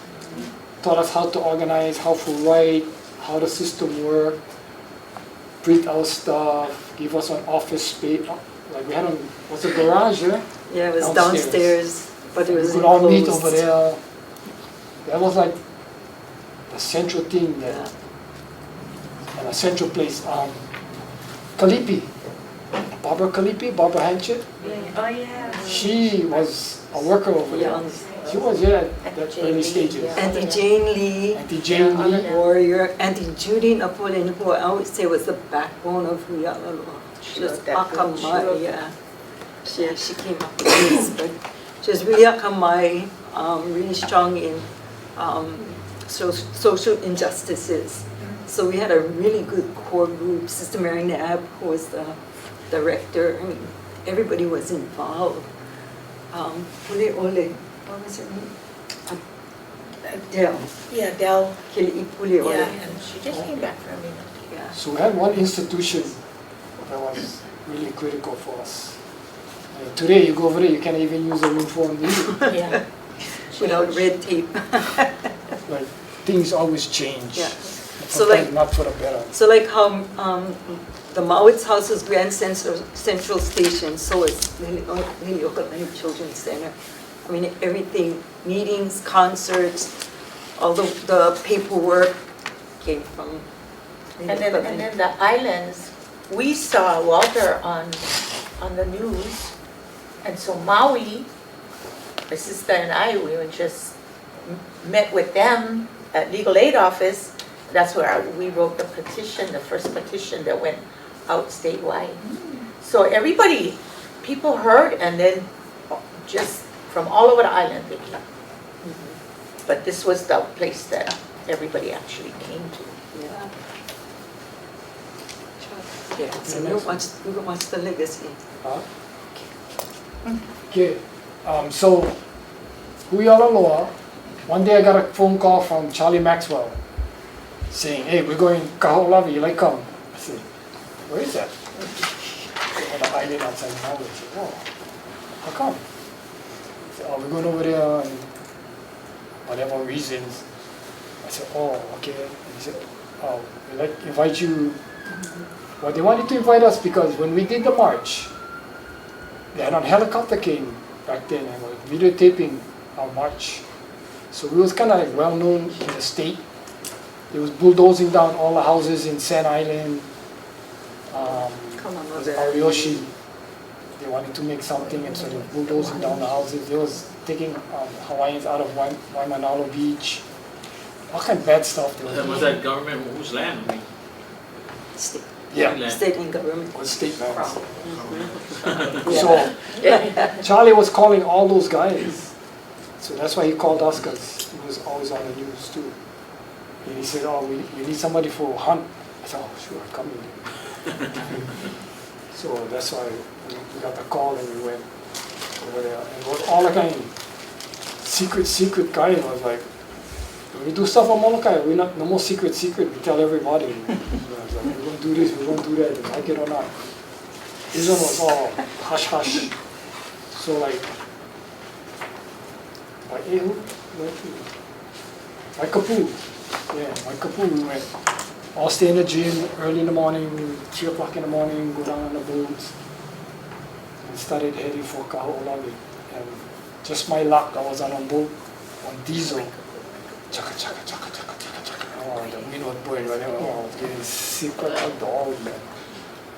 [SPEAKER 1] taught us how to organize, how to write, how the system worked, print our stuff, give us an office space. Like we had was a garage, yeah?
[SPEAKER 4] Yeah, it was downstairs, but it was
[SPEAKER 1] We could all meet
[SPEAKER 4] enclosed.
[SPEAKER 1] over there. That was like the central thing there.
[SPEAKER 4] Yeah.
[SPEAKER 1] And a central place. Kalipi, Barbara Hanchett,
[SPEAKER 2] Oh, yeah.
[SPEAKER 1] she was a worker over there.
[SPEAKER 4] Young.
[SPEAKER 1] She was there at the early stages.
[SPEAKER 3] Yeah.
[SPEAKER 4] Auntie Jane Lee,
[SPEAKER 1] Auntie Jane
[SPEAKER 3] Yeah,
[SPEAKER 1] Lee.
[SPEAKER 4] warrior. Auntie Judy Napoleon, who I always say was the backbone of Huialaloa. She was
[SPEAKER 3] wrote that book. She
[SPEAKER 4] Akamai,
[SPEAKER 3] wrote
[SPEAKER 4] yeah. She came up with this, but she was really Akamai, really strong in social injustices. So we had a really good core group. Sister Mary Nab, who was the director, I mean, everybody was involved. Pule Ole, what was her name? Adele,
[SPEAKER 3] Yeah, Del.
[SPEAKER 4] Kili Pule Ole.
[SPEAKER 3] Yeah, and she just came back from me.
[SPEAKER 4] Yeah.
[SPEAKER 1] So we had one institution that was really critical for us. Today you go over there, you can't even use a room for a meeting.
[SPEAKER 3] Yeah.
[SPEAKER 4] Without red tape.
[SPEAKER 1] Like things always change.
[SPEAKER 4] Yeah.
[SPEAKER 1] And
[SPEAKER 4] So,
[SPEAKER 1] sometimes
[SPEAKER 4] like-
[SPEAKER 1] not for the better.
[SPEAKER 4] So like how the Mauit's house is Grand Central Station, so is Lili'okalani Children's Center. I mean, everything, meetings, concerts, all the paperwork came from
[SPEAKER 3] And then the islands, we saw Walter on the news, and so Maui, my sister and I, we were just met with them at Legal Aid Office. That's where we wrote the petition, the first petition that went out statewide. So everybody, people heard, and then just from all over the island they came. But this was the place that everybody actually came to.
[SPEAKER 4] Yeah. Yeah, so we can watch the legacy.
[SPEAKER 1] Huh? Okay, so Huialaloa, one day I got a phone call from Charlie Maxwell saying, hey, we're going Kaho'olawe, you like come? I said, where is that? On the island outside Maui. I said, oh, how come? He said, oh, we're going over there and whatever reasons. I said, oh, okay. And he said, oh, we'd like to invite you. Well, they wanted to invite us because when we did the march, they had a helicopter came back then and was videotaping our march. So we was kind of like well known in the state. It was bulldozing down all the houses in Sand Island,
[SPEAKER 4] Come on, over.
[SPEAKER 1] Ariyoshi. They wanted to make something, and so they were bulldozing down the houses. They was taking Hawaiians out of Waimanalo Beach. All kind of bad stuff. They were
[SPEAKER 5] Was
[SPEAKER 1] doing.
[SPEAKER 5] that government, whose land? I mean,
[SPEAKER 4] State,
[SPEAKER 1] Yeah,
[SPEAKER 5] land.
[SPEAKER 4] state and government.
[SPEAKER 1] it was state lands.
[SPEAKER 4] Yeah.
[SPEAKER 1] So Charlie was calling all those guys. So that's why he called us, because he was always on the news too. And he said, oh, we need somebody for a hunt. I said, oh, sure, come in. So that's why we got the call and we went over there. And it was all the kind of secret guy. I was like, when we do stuff on Moloka'i, we're not, no more secret. We tell everybody. You know, it's like, we're going to do this, we're going to do that, you like it or not. This one was all hush. So like, my kapu. Yeah, my kapu, we went. All stay in the gym early in the morning, 3 o'clock in the morning, go down on the boats, and started heading for Kaho'olawe. And just my luck, I was on a boat on diesel. Chaka. Oh, the wind was blowing right there. Oh, I was getting sick like a dog, man.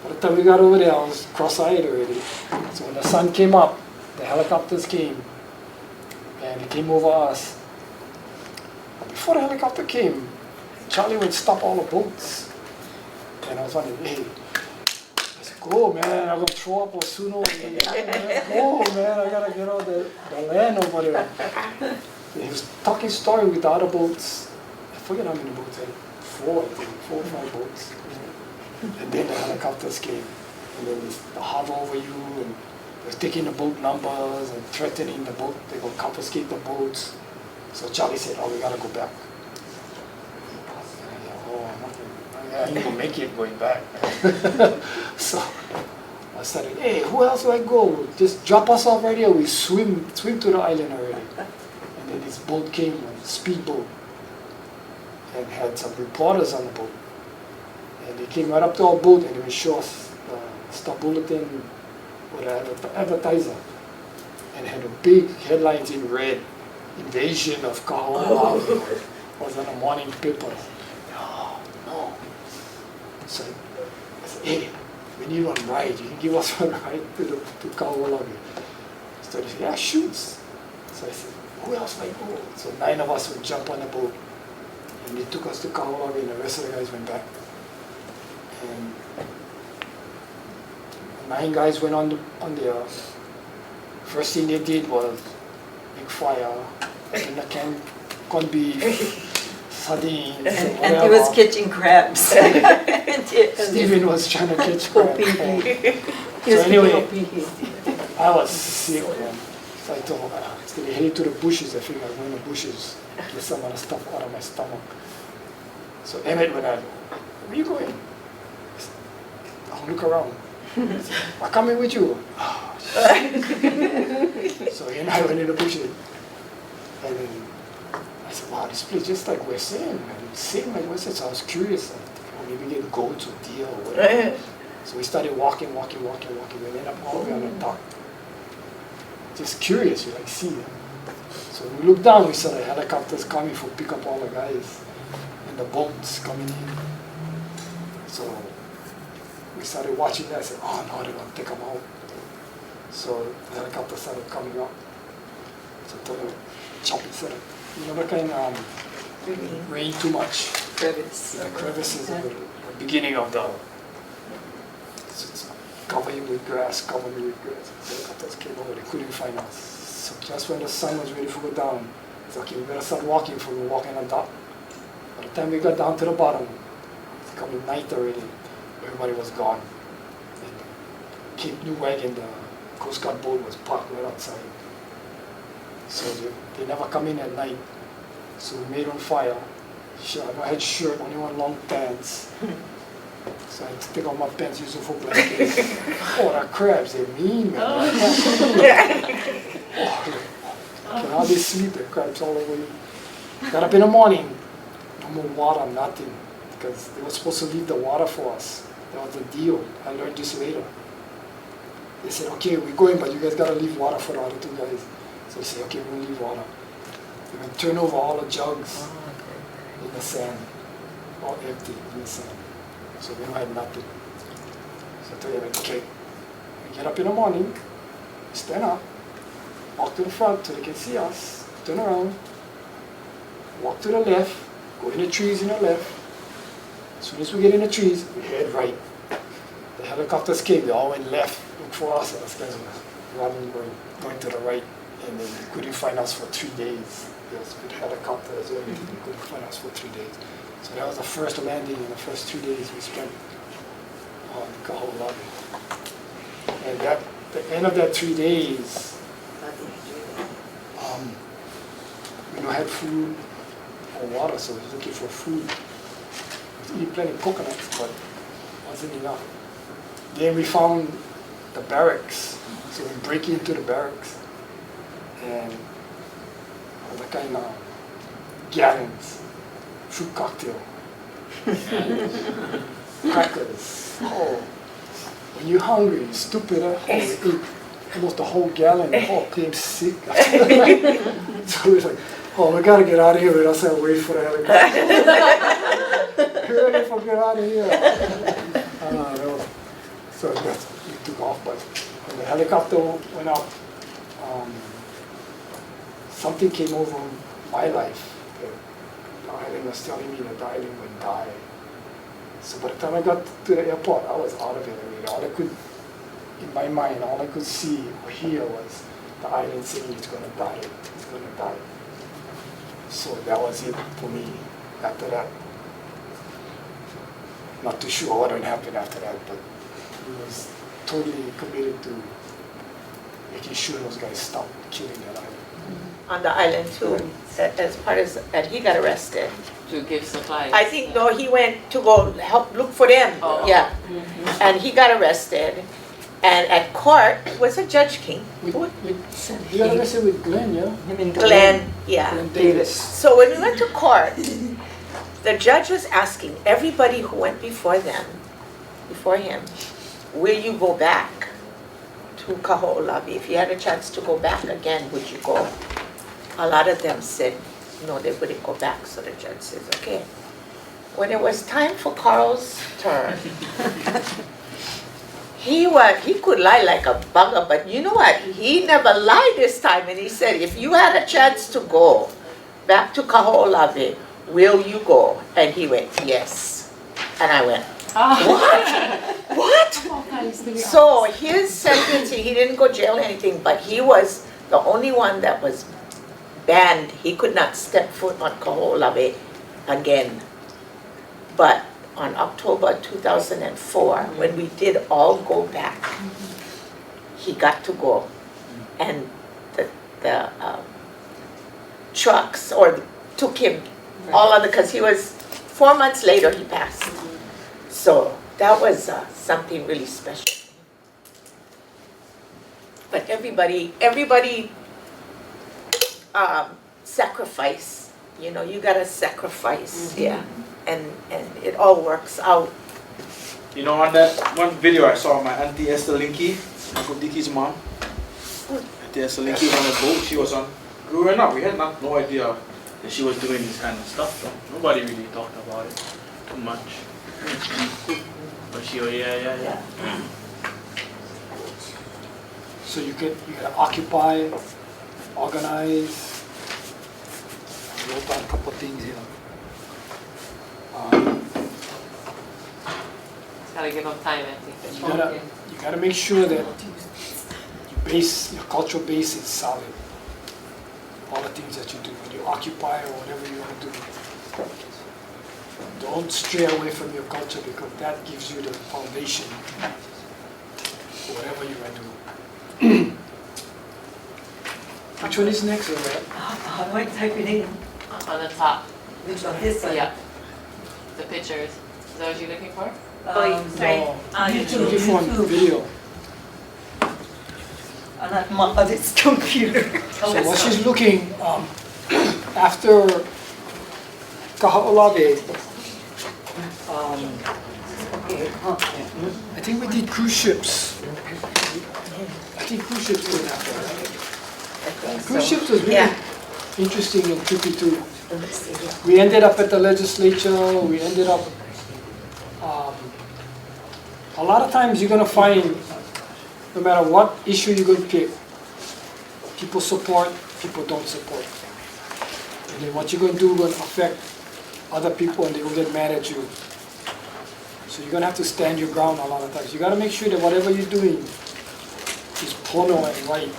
[SPEAKER 1] By the time we got over there, I was cross-eyed already. So when the sun came up, the helicopters came, and they came over us. But before the helicopter came, Charlie would stop all the boats. And I was wondering, hey, let's go, man. I'm going to throw up Osuno. Let's go, man. I got to get out the land over there. And he was talking story with the other boats. I forget how many boats. 4 or 5 boats. And then the helicopters came. And then they hover over you. And they was taking the boat numbers and threatening the boat. They will confiscate the boats. So Charlie said, oh, we got to go back. I ain't gonna make it going back. So I started, hey, who else do I go? Just drop us off right here. We swim to the island already. And then this boat came, a speedboat. and had some reporters on the boat. And they came right up to our boat and they would show us the stop bulletin with an advertiser. And had a big headlines in red, invasion of Kahawala was on the morning paper. No. So I said, hey, we need one ride. You can give us one ride to Kahawala. So they said, yeah, shoots. So I said, who else might go? So 9 of us would jump on the boat. And they took us to Kahawala and the rest of the guys went back. And 9 guys went on the first thing they did was big fire, in the can, corned beef, sardines,
[SPEAKER 4] And he was catching crabs.
[SPEAKER 1] Stephen was trying to catch crabs. So anyway, I was sick, man. So I told him, so they headed to the bushes. I figured I'd go in the bushes, get some of the stuff out of my stomach. So Emmett went out, where are you going? I said, I'll look around. He said, I'm coming with you. So he and I went in the bushes. And then I said, wow, this place just like we're saying. Same like we're saying. So I was curious, like, maybe we get goats or deer or whatever. So we started walking. We ended up all the way on the dock. Just curious, we like see them. So when we looked down, we saw the helicopters coming for pick up all the guys. And the boats coming in. So we started watching that. I said, oh no, they're going to take them out. So the helicopter started coming up. So I told them, jump inside. You know that kind of rain too much.
[SPEAKER 4] Crevice.
[SPEAKER 1] The crevices at the beginning of the. So it's covered with grass. The helicopters came over, they couldn't find us. So just when the sun was ready to go down, it's okay, we better start walking before we walk on the dock. By the time we got down to the bottom, it's coming night already, everybody was gone. And Cape New Wagon, the Coast Guard boat was parked right outside. So they never come in at night. So we made on fire. I had shirt, only one long pants. So I had to take off my pants, use them for blankets. Oh, the crabs, they're mean, man. Oh, can hardly sleep, the crabs all over you. Got up in the morning, no more water, nothing. Because they were supposed to leave the water for us. That was the deal. I learned this later. They said, okay, we're going, but you guys gotta leave water for the other 2 guys. So they said, okay, we'll leave water. They would turn over all the jugs in the sand, all empty in the sand. So we had nothing. So I told them, okay, we get up in the morning, stand up, walk to the front so they can see us, turn around, walk to the left, go in the trees in the left. As soon as we get in the trees, we head right. The helicopters came, they all went left, look for us, and us guys were running, going to the right. And then they couldn't find us for 3 days. There was good helicopters, everything. They couldn't find us for 3 days. So that was the first landing in the first 3 days we spent on Kahawala. And at the end of that 3 days, we don't have food or water, so we were looking for food. We eat plenty of coconuts, but it wasn't enough. Then we found the barracks, so we break into the barracks. And all the kind of gallons, fruit cocktail, crackers. Oh, when you're hungry, you're stupid. Oh, we ate almost a whole gallon. Oh, came sick. So we're like, oh, we gotta get out of here. We don't have to wait for the helicopter. We're ready to get out of here. So we took off, but when the helicopter went up, something came over my life. The island was telling me that the island would die. So by the time I got to the airport, I was out of it already. All I could, in my mind, all I could see or hear was the island saying it's going to die, it's going to die. So that was it for me after that. Not too sure what would happen after that, but he was totally committed to making sure those guys stopped killing that island.
[SPEAKER 3] On the island too, as part of that he got arrested.
[SPEAKER 6] To give supplies.
[SPEAKER 3] I think no, he went to go help look for them.
[SPEAKER 6] Oh.
[SPEAKER 3] Yeah, and he got arrested. And at court, was it Judge King?
[SPEAKER 1] He got arrested with Glenn, yeah?
[SPEAKER 4] Him and
[SPEAKER 3] Glenn, yeah.
[SPEAKER 1] Glenn Davis.
[SPEAKER 3] So when we went to court, the judge was asking everybody who went before him, will you go back to Kaho'olawe? If you had a chance to go back again, would you go? A lot of them said no, they wouldn't go back. So the judge says, okay. When it was time for Carl's turn, he could lie like a bugger, but you know what? He never lied this time, and he said, if you had a chance to go back to Kaho'olawe, will you go? And he went, yes. And I went, what? What? So his sentence, he didn't go jail or anything, but he was the only one that was banned. He could not step foot on Kaho'olawe again. But on October 2004, when we did all go back, he got to go. And the trucks took him all other, because he was 4 months later he passed. So that was something really special. But everybody sacrifice. You know, you gotta sacrifice, yeah, and it all works out.
[SPEAKER 5] You know, on that one video I saw my auntie Esther Linky, Uncle Dickie's mom. Auntie Esther Linky was on a boat. She was on. Growing up, we had no idea that she was doing this kind of stuff. So nobody really talked about it too much. But she, yeah.
[SPEAKER 1] So you can occupy, organize. I wrote down a couple of things here.
[SPEAKER 6] Gotta give them time, I think.
[SPEAKER 1] You gotta make sure that your cultural base is solid. All the things that you do, when you occupy or whatever you want to do. Don't stray away from your culture, because that gives you the foundation for whatever you want to do. Which one is next?
[SPEAKER 4] How do I type it in?
[SPEAKER 6] On the top.
[SPEAKER 4] Which one? This one?
[SPEAKER 6] Yeah. The pictures. Is that what you're looking for?
[SPEAKER 2] Sorry.
[SPEAKER 1] YouTube. Different video.
[SPEAKER 4] On my other's computer.
[SPEAKER 1] So what she's looking, after Kaho'olawe, I think we did cruise ships. I think cruise ships did after. Cruise ships was really interesting and tricky too. We ended up at the legislature, we ended up, a lot of times you're going to find, no matter what issue you're going to pick, people support, people don't support. And then what you're going to do will affect other people, and they will get mad at you. So you're going to have to stand your ground a lot of times. You got to make sure that whatever you're doing is pono and right,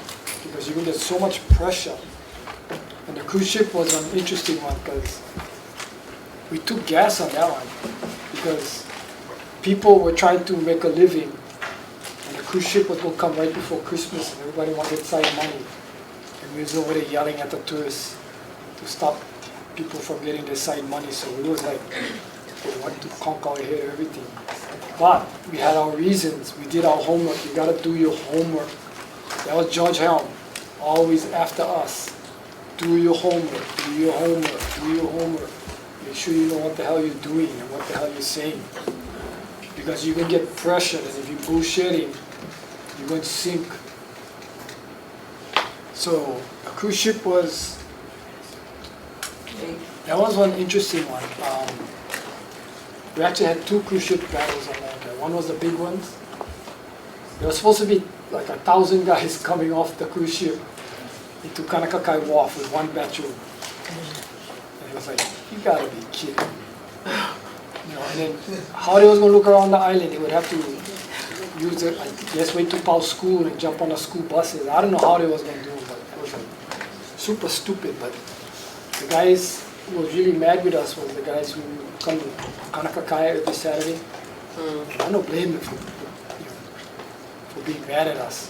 [SPEAKER 1] because you're going to get so much pressure. And the cruise ship was an interesting one, because we took gas on that one, because people were trying to make a living, and the cruise ship was going to come right before Christmas, and everybody wanted side money. And we was over there yelling at the tourists to stop people from getting their side money. So it was like, we want to conk our head everything. But we had our reasons. We did our homework. You got to do your homework. That was George Helm, always after us. Do your homework, do your homework, do your homework. Make sure you know what the hell you're doing and what the hell you're saying. Because you can get pressured, and if you're bullshitting, you're going to sink. So a cruise ship that was one interesting one. We actually had 2 cruise ship battles on Moloka'i. One was the big ones. There was supposed to be like 1,000 guys coming off the cruise ship into Kanakakai Wharf with one bedroom. And it was like, you gotta be kidding me. You know, and then how they was gonna look around the island, they would have to use it, like, just wait to Pau school and jump on the school buses. I don't know how they was gonna do it, but it was like super stupid. But the guys who was really mad with us was the guys who come to Kanakakai every Saturday. And I don't blame them for being mad at us.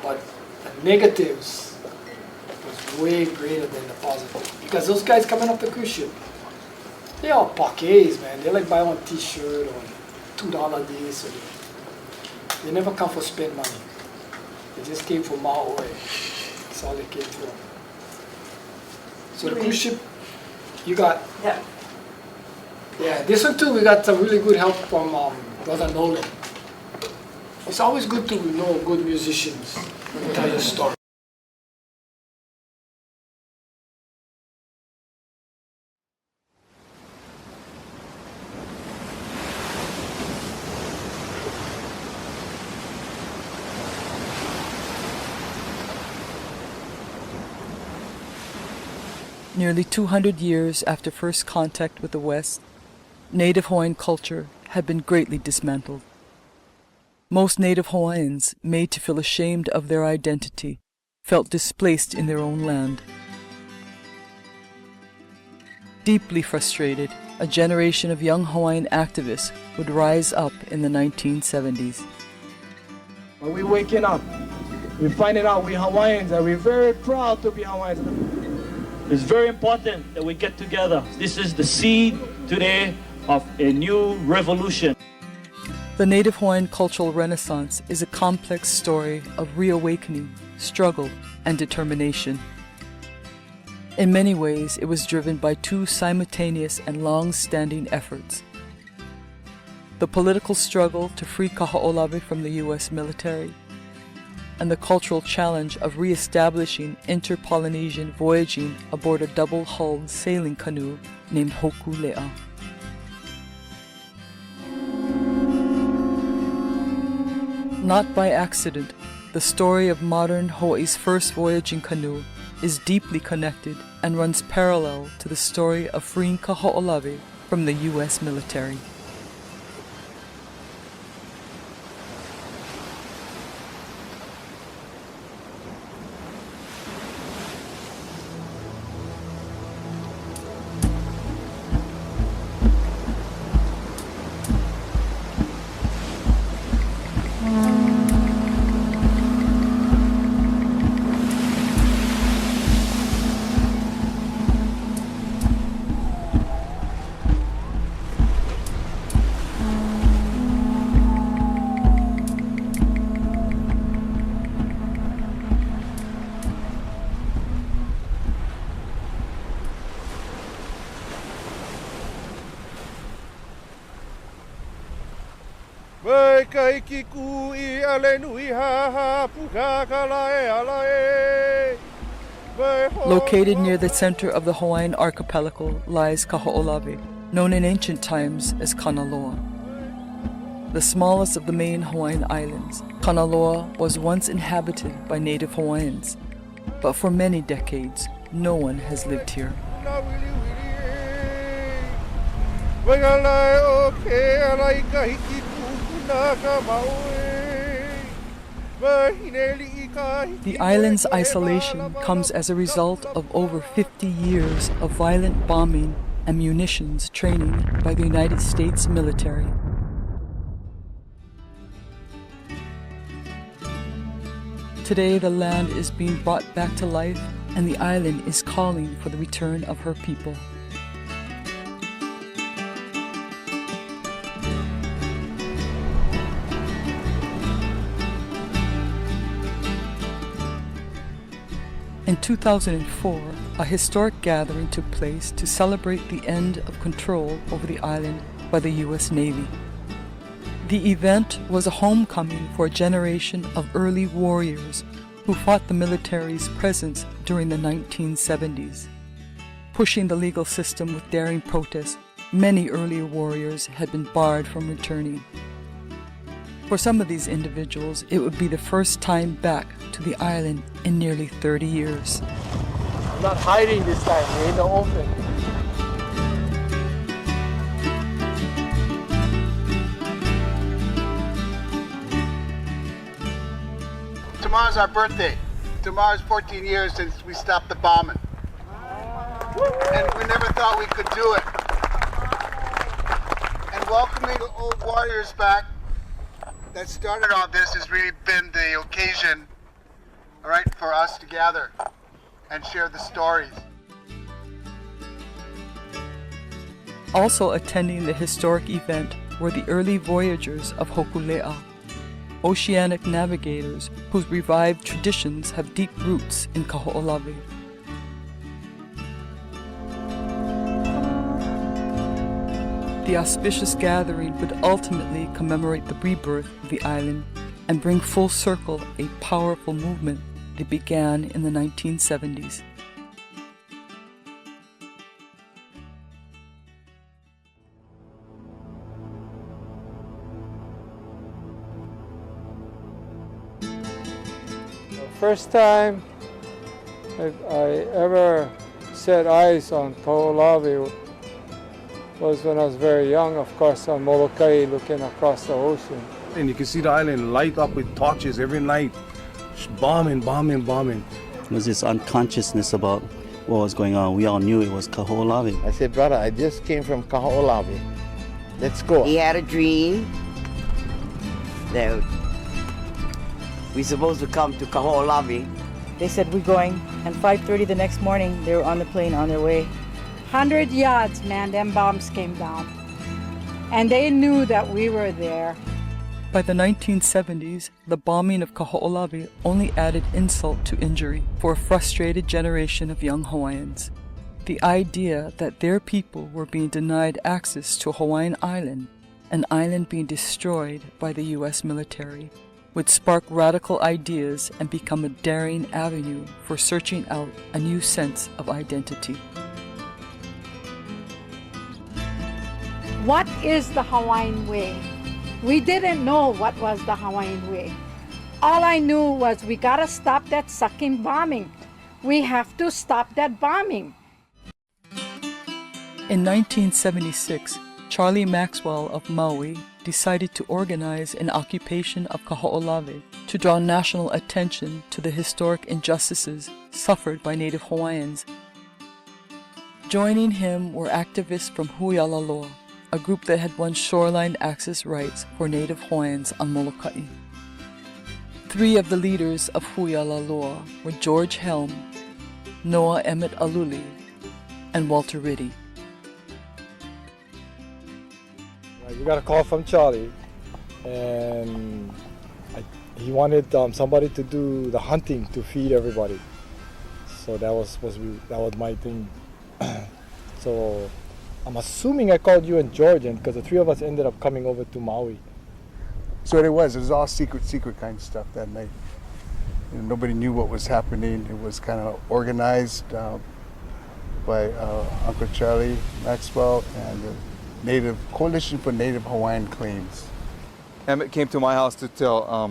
[SPEAKER 1] But the negatives was way greater than the positive. Because those guys coming off the cruise ship, they all paquets, man. They like buy one t-shirt or $2 this. Or they never come for spend money. They just came for Maui. That's all they came for. So the cruise ship, you got Yeah, this one too, we got some really good help from Brother Nolan. It's always good to know good musicians who tell your story.
[SPEAKER 7] Nearly 200 years after first contact with the West, Native Hawaiian culture had been greatly dismantled. Most Native Hawaiians, made to feel ashamed of their identity, felt displaced in their own land. Deeply frustrated, a generation of young Hawaiian activists would rise up in the 1970s.
[SPEAKER 8] When we're waking up, we're finding out we're Hawaiians and we're very proud to be Hawaiians.
[SPEAKER 9] It's very important that we get together. This is the seed today of a new revolution.
[SPEAKER 7] The Native Hawaiian cultural renaissance is a complex story of reawakening, struggle, and determination. In many ways, it was driven by two simultaneous and long-standing efforts. The political struggle to free Kaho'olawe from the U.S. military, and the cultural challenge of re-establishing inter-Polynesian voyaging aboard a double-hulled sailing canoe named Hokulea. Not by accident, the story of modern Hawaii's first voyaging canoe is deeply connected and runs parallel to the story of freeing Kaho'olawe from the U.S. military. Located near the center of the Hawaiian archipelago lies Kaho'olawe, known in ancient times as Kanaloa. The smallest of the main Hawaiian islands, Kanaloa was once inhabited by Native Hawaiians, but for many decades, no one has lived here. The island's isolation comes as a result of over 50 years of violent bombing and munitions training by the United States military. Today, the land is being brought back to life, and the island is calling for the return of her people. In 2004, a historic gathering took place to celebrate the end of control over the island by the U.S. Navy. The event was a homecoming for a generation of early warriors who fought the military's presence during the 1970s. Pushing the legal system with daring protests, many earlier warriors had been barred from returning. For some of these individuals, it would be the first time back to the island in nearly 30 years.
[SPEAKER 8] I'm not hiding this time, we're in the open.
[SPEAKER 10] Tomorrow's our birthday. Tomorrow's 14 years since we stopped the bombing. And we never thought we could do it. And welcoming the old warriors back that started all this has really been the occasion, all right, for us to gather and share the stories.
[SPEAKER 7] Also attending the historic event were the early voyagers of Hokulea, oceanic navigators whose revived traditions have deep roots in Kaho'olawe. The auspicious gathering would ultimately commemorate the rebirth of the island and bring full circle a powerful movement that began in the 1970s.
[SPEAKER 8] First time I ever set eyes on Kaho'olawe was when I was very young, of course, on Moloka'i looking across the ocean.
[SPEAKER 11] And you can see the island light up with torches every night, bombing.
[SPEAKER 12] It was this unconsciousness about what was going on. We all knew it was Kaho'olawe.
[SPEAKER 13] I said, brother, I just came from Kaho'olawe. Let's go.
[SPEAKER 14] He had a dream that we supposed to come to Kaho'olawe.
[SPEAKER 15] They said we're going, and 5:30 the next morning, they were on the plane on their way.
[SPEAKER 16] 100 yards, man, them bombs came down. And they knew that we were there.
[SPEAKER 7] By the 1970s, the bombing of Kaho'olawe only added insult to injury for a frustrated generation of young Hawaiians. The idea that their people were being denied access to a Hawaiian island, an island being destroyed by the U.S. military, would spark radical ideas and become a daring avenue for searching out a new sense of identity.
[SPEAKER 16] What is the Hawaiian way? We didn't know what was the Hawaiian way. All I knew was we gotta stop that sucking bombing. We have to stop that bombing.
[SPEAKER 7] In 1976, Charlie Maxwell of Maui decided to organize an occupation of Kaho'olawe to draw national attention to the historic injustices suffered by Native Hawaiians. Joining him were activists from Huialaloa, a group that had won shoreline access rights for Native Hawaiians on Moloka'i. Three of the leaders of Huialaloa were George Helm, Noah Emmett Aluli, and Walter Ritte.
[SPEAKER 8] We got a call from Charlie, and he wanted somebody to do the hunting to feed everybody. So that was my thing. So I'm assuming I called you and Georgian because the three of us ended up coming over to Maui.
[SPEAKER 10] So it was all secret kind of stuff that night. You know, nobody knew what was happening. It was kind of organized by Uncle Charlie Maxwell and the Coalition for Native Hawaiian Claims.
[SPEAKER 17] Emmett came to my house to tell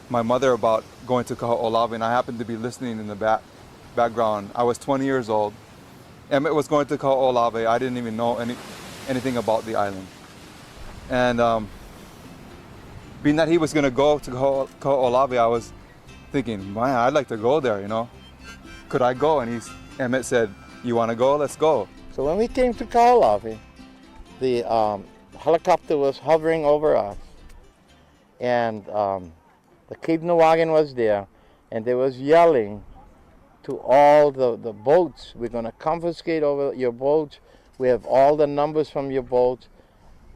[SPEAKER 17] my mother about going to Kaho'olawe, and I happened to be listening in the background. I was 20 years old. Emmett was going to Kaho'olawe. I didn't even know anything about the island. And being that he was going to go to Kaho'olawe, I was thinking, man, I'd like to go there, you know. Could I go? And Emmett said, you want to go? Let's go.
[SPEAKER 13] So when we came to Kaho'olawe, the helicopter was hovering over us, and the Cape Nawagan was there, and they was yelling to all the boats, we're going to confiscate over your boats, we have all the numbers from your boats.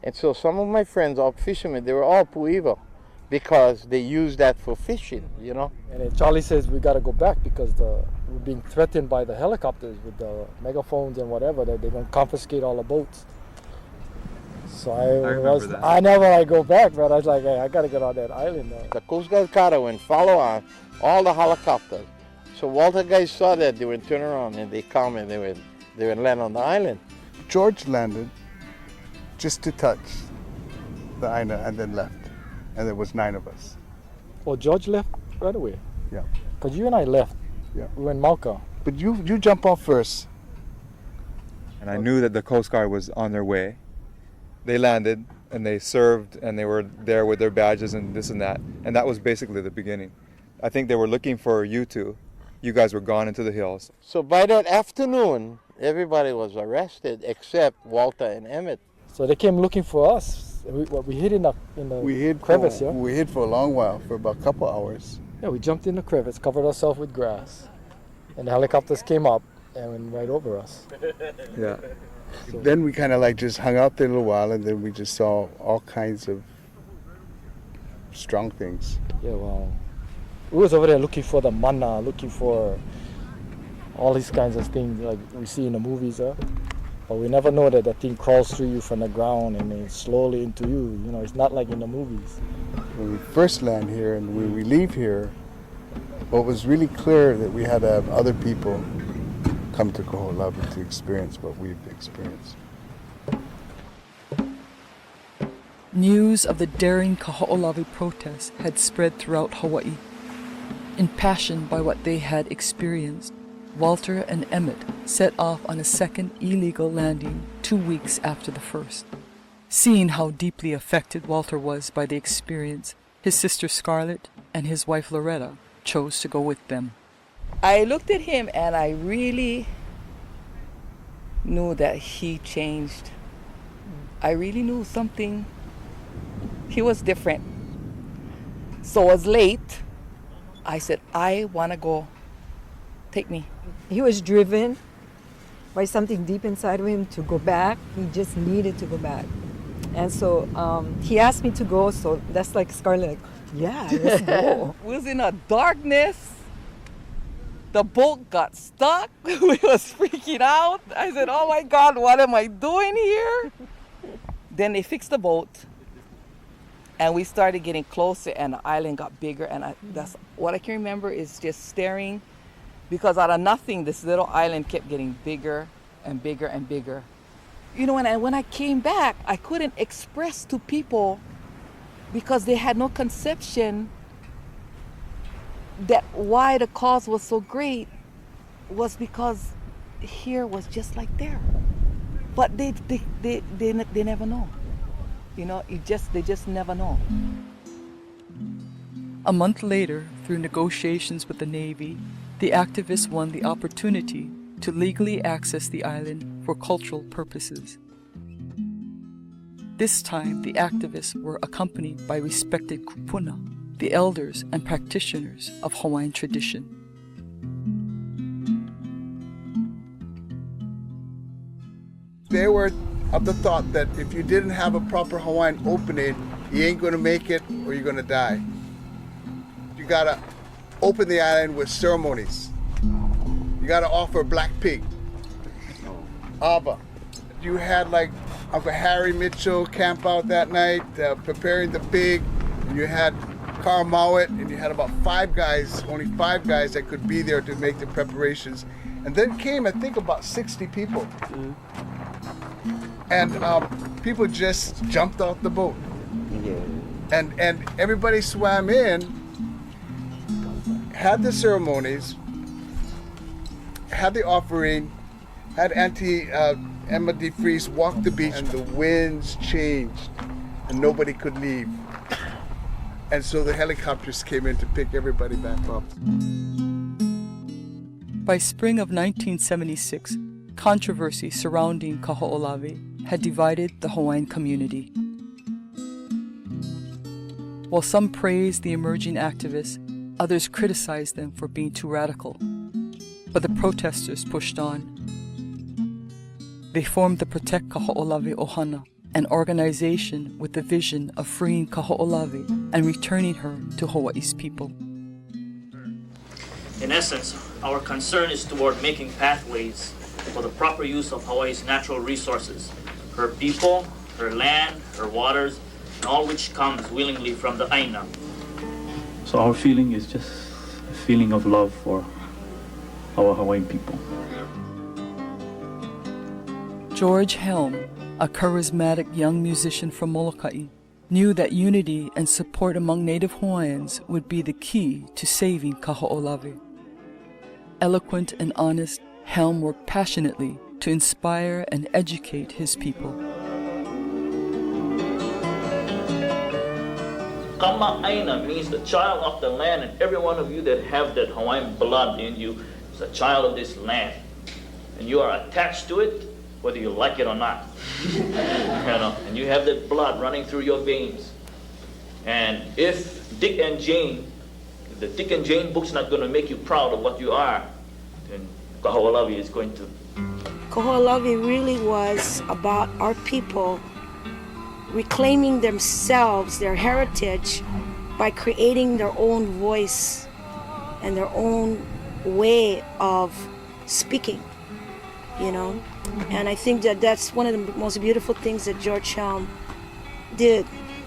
[SPEAKER 13] And so some of my friends, all fishermen, they were all pu'iwa because they used that for fishing, you know.
[SPEAKER 8] And then Charlie says we got to go back because we're being threatened by the helicopters with the megaphones and whatever, that they're going to confiscate all the boats. So I never go back, but I was like, hey, I got to get on that island now.
[SPEAKER 13] The Coast Guard cutter went follow on all the helicopters. So Walter guys saw that, they would turn around and they come and they would land on the island.
[SPEAKER 10] George landed just to touch the island and then left. And there was 9 of us.
[SPEAKER 8] Well, George left right away.
[SPEAKER 10] Yeah.
[SPEAKER 8] Because you and I left.
[SPEAKER 10] Yeah.
[SPEAKER 8] We went Mauka.
[SPEAKER 10] But you jump off first.
[SPEAKER 17] And I knew that the Coast Guard was on their way. They landed and they served and they were there with their badges and this and that. And that was basically the beginning. I think they were looking for you two. You guys were gone into the hills.
[SPEAKER 13] So by that afternoon, everybody was arrested except Walter and Emmett.
[SPEAKER 8] So they came looking for us. We hid in the crevice, yeah?
[SPEAKER 10] We hid for a long while, for about a couple hours.
[SPEAKER 8] Yeah, we jumped in the crevice, covered ourselves with grass. And the helicopters came up and went right over us.
[SPEAKER 10] Yeah. So then we kind of just hung out there a little while, and then we just saw all kinds of strong things.
[SPEAKER 8] Yeah, well, we was over there looking for the mana, looking for all these kinds of things like we see in the movies. But we never know that thing crawls through you from the ground and then slowly into you. You know, it's not like in the movies.
[SPEAKER 10] When we first land here and when we leave here, what was really clear that we had to have other people come to Kaho'olawe to experience what we've experienced.
[SPEAKER 7] News of the daring Kaho'olawe protests had spread throughout Hawaii. Impassioned by what they had experienced, Walter and Emmett set off on a second illegal landing 2 weeks after the first. Seeing how deeply affected Walter was by the experience, his sister Scarlett and his wife Loretta chose to go with them.
[SPEAKER 15] I looked at him and I really knew that he changed. I really knew something. He was different. So it was late. I said, I want to go. Take me.
[SPEAKER 4] He was driven by something deep inside of him to go back. He just needed to go back. And so he asked me to go, so that's like Scarlett, like, yeah, let's go.
[SPEAKER 15] We was in a darkness. The boat got stuck. We was freaking out. I said, oh my God, what am I doing here? Then they fixed the boat. And we started getting closer and the island got bigger. And that's what I can remember is just staring, because out of nothing, this little island kept getting bigger and bigger and bigger. You know, and when I came back, I couldn't express to people because they had no conception that why the cause was so great was because here was just like there. But they never know. You know, they just never know.
[SPEAKER 7] A month later, through negotiations with the Navy, the activists won the opportunity to legally access the island for cultural purposes. This time, the activists were accompanied by respected kupuna, the elders and practitioners of Hawaiian tradition.
[SPEAKER 10] They were of the thought that if you didn't have a proper Hawaiian opening, you ain't gonna make it or you're gonna die. You gotta open the island with ceremonies. You gotta offer a black pig, aba. You had like Uncle Harry Mitchell camp out that night preparing the pig. And you had Carl Mowat, and you had about 5 guys, only 5 guys that could be there to make the preparations. And then came, I think, about 60 people. And people just jumped off the boat. And everybody swam in, had the ceremonies, had the offering, had Auntie Emma DeFries walk the beach, and the winds changed, and nobody could leave. And so the helicopters came in to pick everybody back up.
[SPEAKER 7] By spring of 1976, controversy surrounding Kaho'olawe had divided the Hawaiian community. While some praised the emerging activists, others criticized them for being too radical. But the protesters pushed on. They formed the Protect Kaho'olawe Ohana, an organization with the vision of freeing Kaho'olawe and returning her to Hawaii's people.
[SPEAKER 9] In essence, our concern is toward making pathways for the proper use of Hawaii's natural resources, her people, her land, her waters, and all which comes willingly from the Aina. So our feeling is just a feeling of love for our Hawaiian people.
[SPEAKER 7] George Helm, a charismatic young musician from Moloka'i, knew that unity and support among Native Hawaiians would be the key to saving Kaho'olawe. Eloquent and honest, Helm worked passionately to inspire and educate his people.
[SPEAKER 9] Kama'aina means the child of the land, and every one of you that have that Hawaiian blood in you is a child of this land. And you are attached to it, whether you like it or not. And you have that blood running through your veins. And if the Dick and Jane book's not going to make you proud of what you are, then Kaho'olawe is going to.
[SPEAKER 18] Kaho'olawe really was about our people reclaiming themselves, their heritage, by creating their own voice and their own way of speaking, you know. And I think that that's one of the most beautiful things that George Helm did,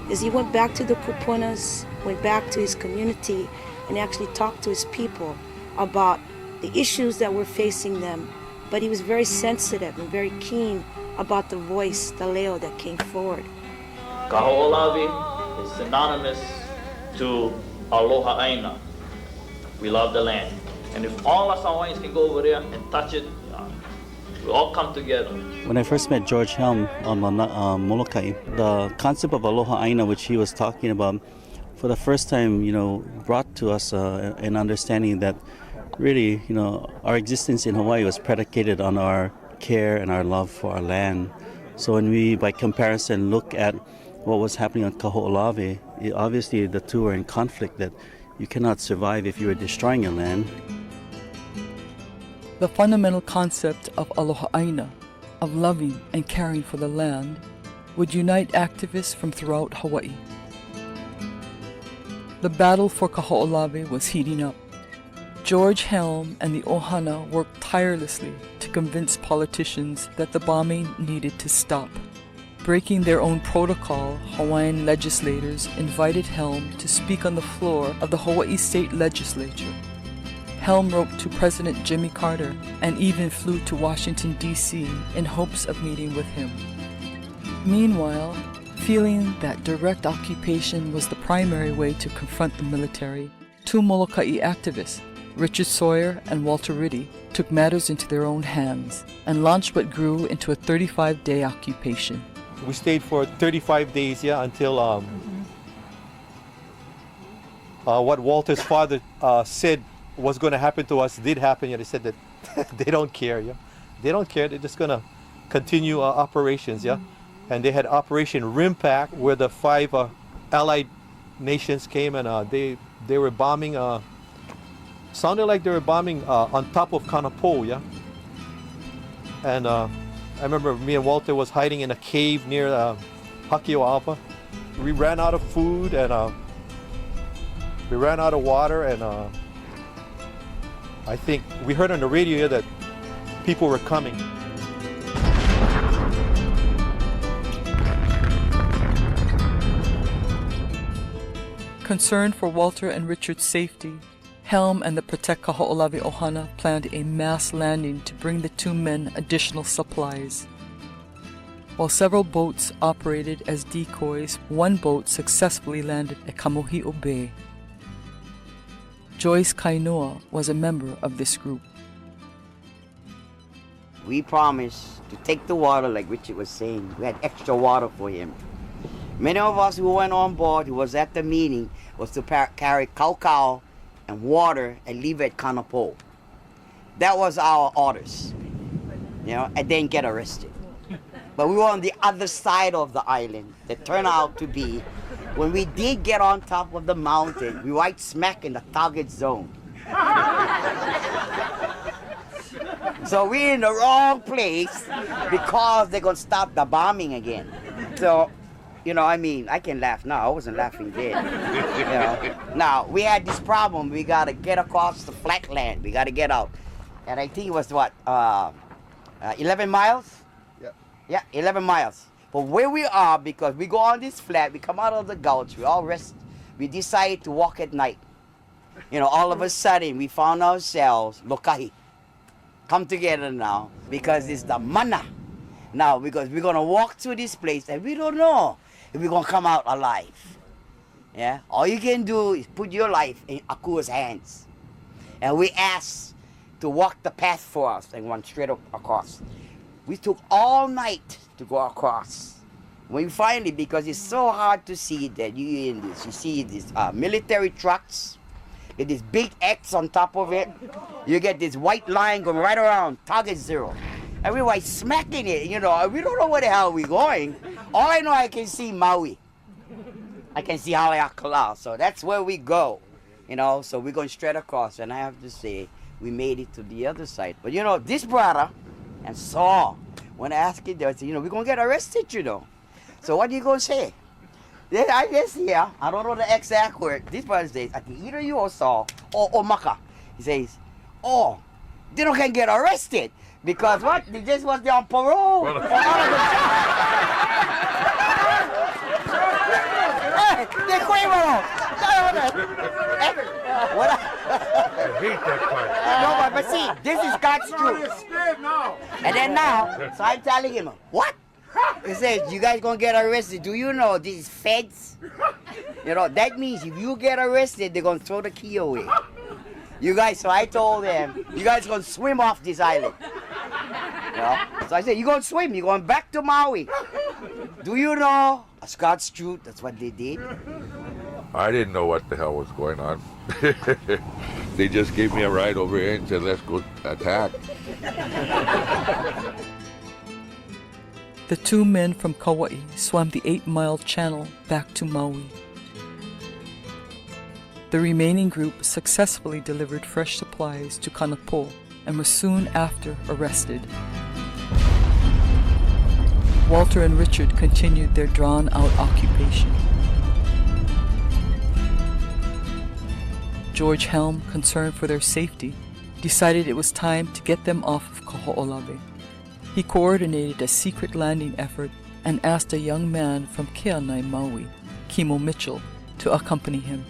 [SPEAKER 18] is he went back to the kupunas, went back to his community, and actually talked to his people about the issues that were facing them. But he was very sensitive and very keen about the voice, the leo that came forward.
[SPEAKER 9] Kaho'olawe is synonymous to aloha aina. We love the land. And if all us Hawaiians can go over there and touch it, we all come together.
[SPEAKER 12] When I first met George Helm on Moloka'i, the concept of aloha aina, which he was talking about, for the first time, brought to us an understanding that really, our existence in Hawaii was predicated on our care and our love for our land. So when we, by comparison, look at what was happening on Kaho'olawe, obviously the two are in conflict, that you cannot survive if you are destroying your land.
[SPEAKER 7] The fundamental concept of aloha aina, of loving and caring for the land, would unite activists from throughout Hawaii. The battle for Kaho'olawe was heating up. George Helm and the Ohana worked tirelessly to convince politicians that the bombing needed to stop. Breaking their own protocol, Hawaiian legislators invited Helm to speak on the floor of the Hawaii State Legislature. Helm wrote to President Jimmy Carter and even flew to Washington, D.C. in hopes of meeting with him. Meanwhile, feeling that direct occupation was the primary way to confront the military, two Moloka'i activists, Richard Sawyer and Walter Ritte, took matters into their own hands and launched what grew into a 35-day occupation.
[SPEAKER 19] We stayed for 35 days, until what Walter's father said was going to happen to us did happen. They said that they don't care. They don't care. They're just going to continue operations. And they had Operation Rimpack, where the 5 allied nations came and they were bombing. Sounded like they were bombing on top of Kanapo. And I remember me and Walter was hiding in a cave near Haki'o'apa. We ran out of food and we ran out of water, and I think we heard on the radio that people were coming.
[SPEAKER 7] Concerned for Walter and Richard's safety, Helm and the Protect Kaho'olawe Ohana planned a mass landing to bring the two men additional supplies. While several boats operated as decoys, one boat successfully landed at Kamohi'o Bay. Joyce Kainoa was a member of this group.
[SPEAKER 14] We promised to take the water, like Richard was saying. We had extra water for him. Many of us who went on board, who was at the meeting, was to carry kaukau and water and leave it at Kanapo. That was our orders, and then get arrested. But we were on the other side of the island. That turned out to be, when we did get on top of the mountain, we were right smack in the target zone. So we're in the wrong place because they're gonna stop the bombing again. So, I can laugh now. I wasn't laughing then. Now, we had this problem. We got to get across the flat land. We got to get out. And I think it was, 11 miles? Yeah, 11 miles. But where we are, because we go on this flat, we come out of the gulch, we all rest, we decide to walk at night. All of a sudden, we found ourselves, Moloka'i, come together now, because it's the mana. Now, because we're going to walk through this place, and we don't know if we're going to come out alive. All you can do is put your life in Akua's hands. And we asked to walk the path for us and run straight up across. We took all night to go across. When we finally, because it's so hard to see that you see these military trucks, get this big X on top of it, you get this white line going right around, target zero. And we were smacking it, we don't know where the hell we're going. All I know, I can see Maui. I can see Haleakala, so that's where we go. So we're going straight across, and I have to say, we made it to the other side. But this brother and Saul, when I asked him, they said, we're going to get arrested, So what are you going to say? Then I guess here, I don't know the exact word. This brother says, I think either you or Saul or Maka. He says, they don't can get arrested Because what? They just was there on parole. For all of the Hey, they quaver. What?
[SPEAKER 11] I hate that part.
[SPEAKER 14] No, but see, this is God's truth. And then now, so I'm telling him, what? He says, you guys gonna get arrested. Do you know these feds? You know, that means if you get arrested, they're gonna throw the key away. You guys, so I told them, you guys gonna swim off this island. You know? So I said, you're gonna swim, you're going back to Maui. Do you know? That's God's truth, that's what they did.
[SPEAKER 20] I didn't know what the hell was going on. They just gave me a ride over here and said, let's go attack.
[SPEAKER 7] The two men from Kauai swam the 8-mile channel back to Maui. The remaining group successfully delivered fresh supplies to Kanapo and was soon after arrested. Walter and Richard continued their drawn-out occupation. George Helm, concerned for their safety, decided it was time to get them off of Kaho'olawe. He coordinated a secret landing effort and asked a young man from Keanai, Maui, Kimo Mitchell, to accompany him.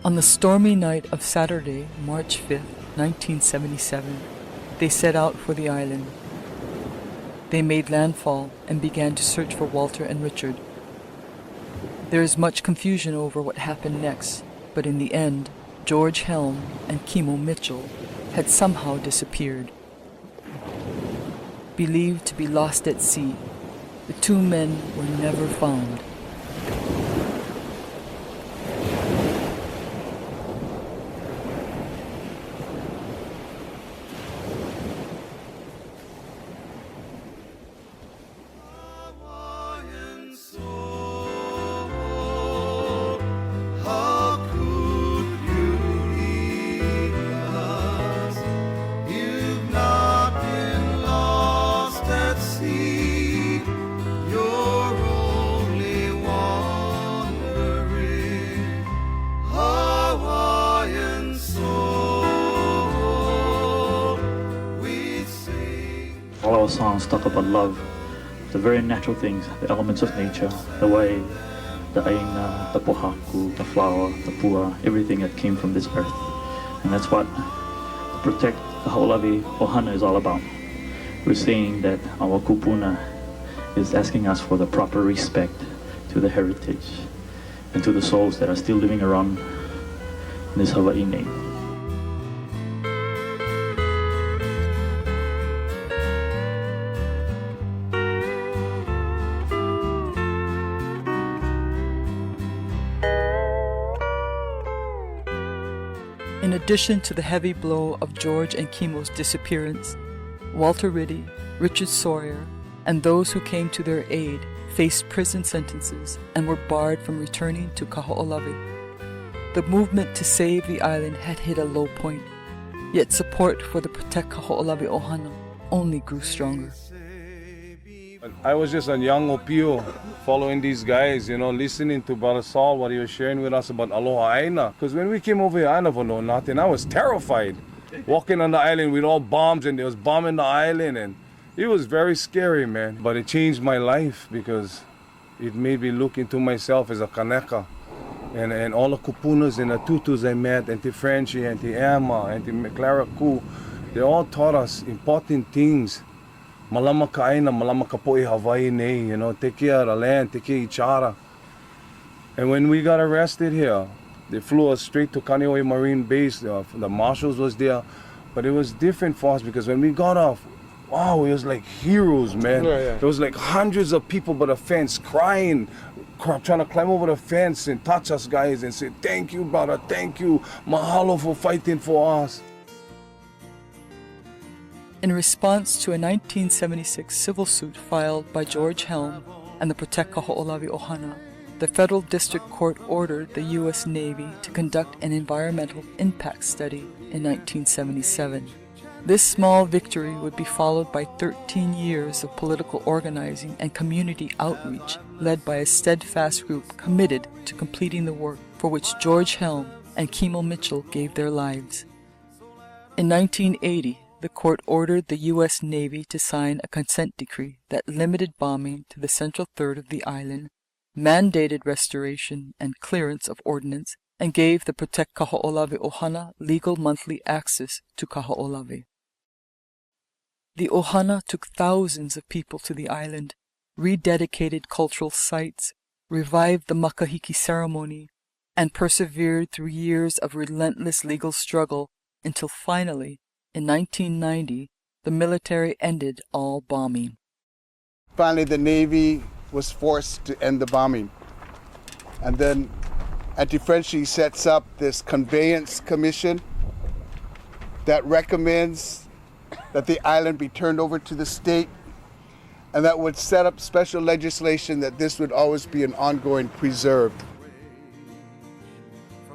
[SPEAKER 7] On the stormy night of Saturday, March 5th, 1977, they set out for the island. They made landfall and began to search for Walter and Richard. There is much confusion over what happened next, but in the end, George Helm and Kimo Mitchell had somehow disappeared. Believed to be lost at sea, the two men were never found.
[SPEAKER 9] All our songs talk about love, the very natural things, the elements of nature, the way, the aina, the pohaku, the flower, the pua, everything that came from this earth. And that's what Protect the Haulawi Ohana is all about. We're saying that our kupuna is asking us for the proper respect to the heritage and to the souls that are still living around this Hawaii name.
[SPEAKER 7] In addition to the heavy blow of George and Kimo's disappearance, Walter Ritte, Richard Sawyer, and those who came to their aid faced prison sentences and were barred from returning to Kaho'olawe. The movement to save the island had hit a low point, yet support for the Protect Kaho'olawe Ohana only grew stronger.
[SPEAKER 11] I was just a young opio following these guys, you know, listening to Brother Saul, what he was sharing with us about Aloha Aina. Because when we came over here, I never know nothing. I was terrified. Walking on the island with all bombs, and there was bombing the island, and it was very scary, man. But it changed my life because it made me look into myself as a kaneka. And all the kupunas and the tutus I met, Auntie Frenchie, Auntie Emma, Auntie Clara Ku, they all taught us important things. Malama ka aina, malama ka po'i Hawaii nei, you know, take care of the land, take care of each other. And when we got arrested here, they flew us straight to Kaneohe Marine Base. The marshals was there, but it was different for us because when we got off, wow, it was like heroes, man.
[SPEAKER 8] Yeah.
[SPEAKER 11] There was like hundreds of people by the fence crying, trying to climb over the fence and touch us guys and say, thank you, brother, thank you, mahalo for fighting for us.
[SPEAKER 7] In response to a 1976 civil suit filed by George Helm and the Protect Kaho'olawe Ohana, the Federal District Court ordered the U.S. Navy to conduct an environmental impact study in 1977. This small victory would be followed by 13 years of political organizing and community outreach led by a steadfast group committed to completing the work for which George Helm and Kimo Mitchell gave their lives. In 1980, the court ordered the U.S. Navy to sign a consent decree that limited bombing to the central third of the island, mandated restoration and clearance of ordnance, and gave the Protect Kaho'olawe Ohana legal monthly access to Kaho'olawe. The Ohana took thousands of people to the island, rededicated cultural sites, revived the makahiki ceremony, and persevered through years of relentless legal struggle until finally, in 1990, the military ended all bombing.
[SPEAKER 10] Finally, the Navy was forced to end the bombing. And then Anti-Frenchie sets up this conveyance commission that recommends that the island be turned over to the state, and that would set up special legislation that this would always be an ongoing preserve.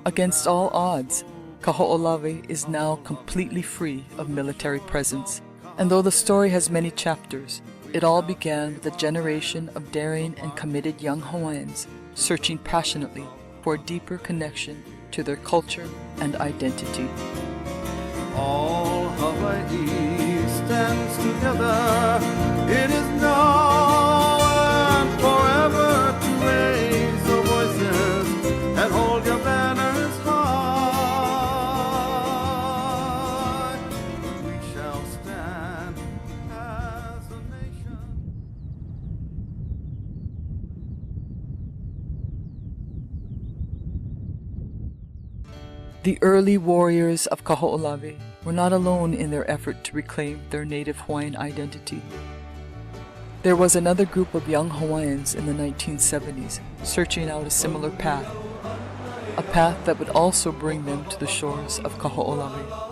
[SPEAKER 7] Against all odds, Kaho'olawe is now completely free of military presence. And though the story has many chapters, it all began with a generation of daring and committed young Hawaiians searching passionately for a deeper connection to their culture and identity.
[SPEAKER 21] All Hawaii stands together. It is now and forever to raise your voices and hold your banners high. We shall stand as a nation.
[SPEAKER 7] The early warriors of Kaho'olawe were not alone in their effort to reclaim their native Hawaiian identity. There was another group of young Hawaiians in the 1970s searching out a similar path, a path that would also bring them to the shores of Kaho'olawe.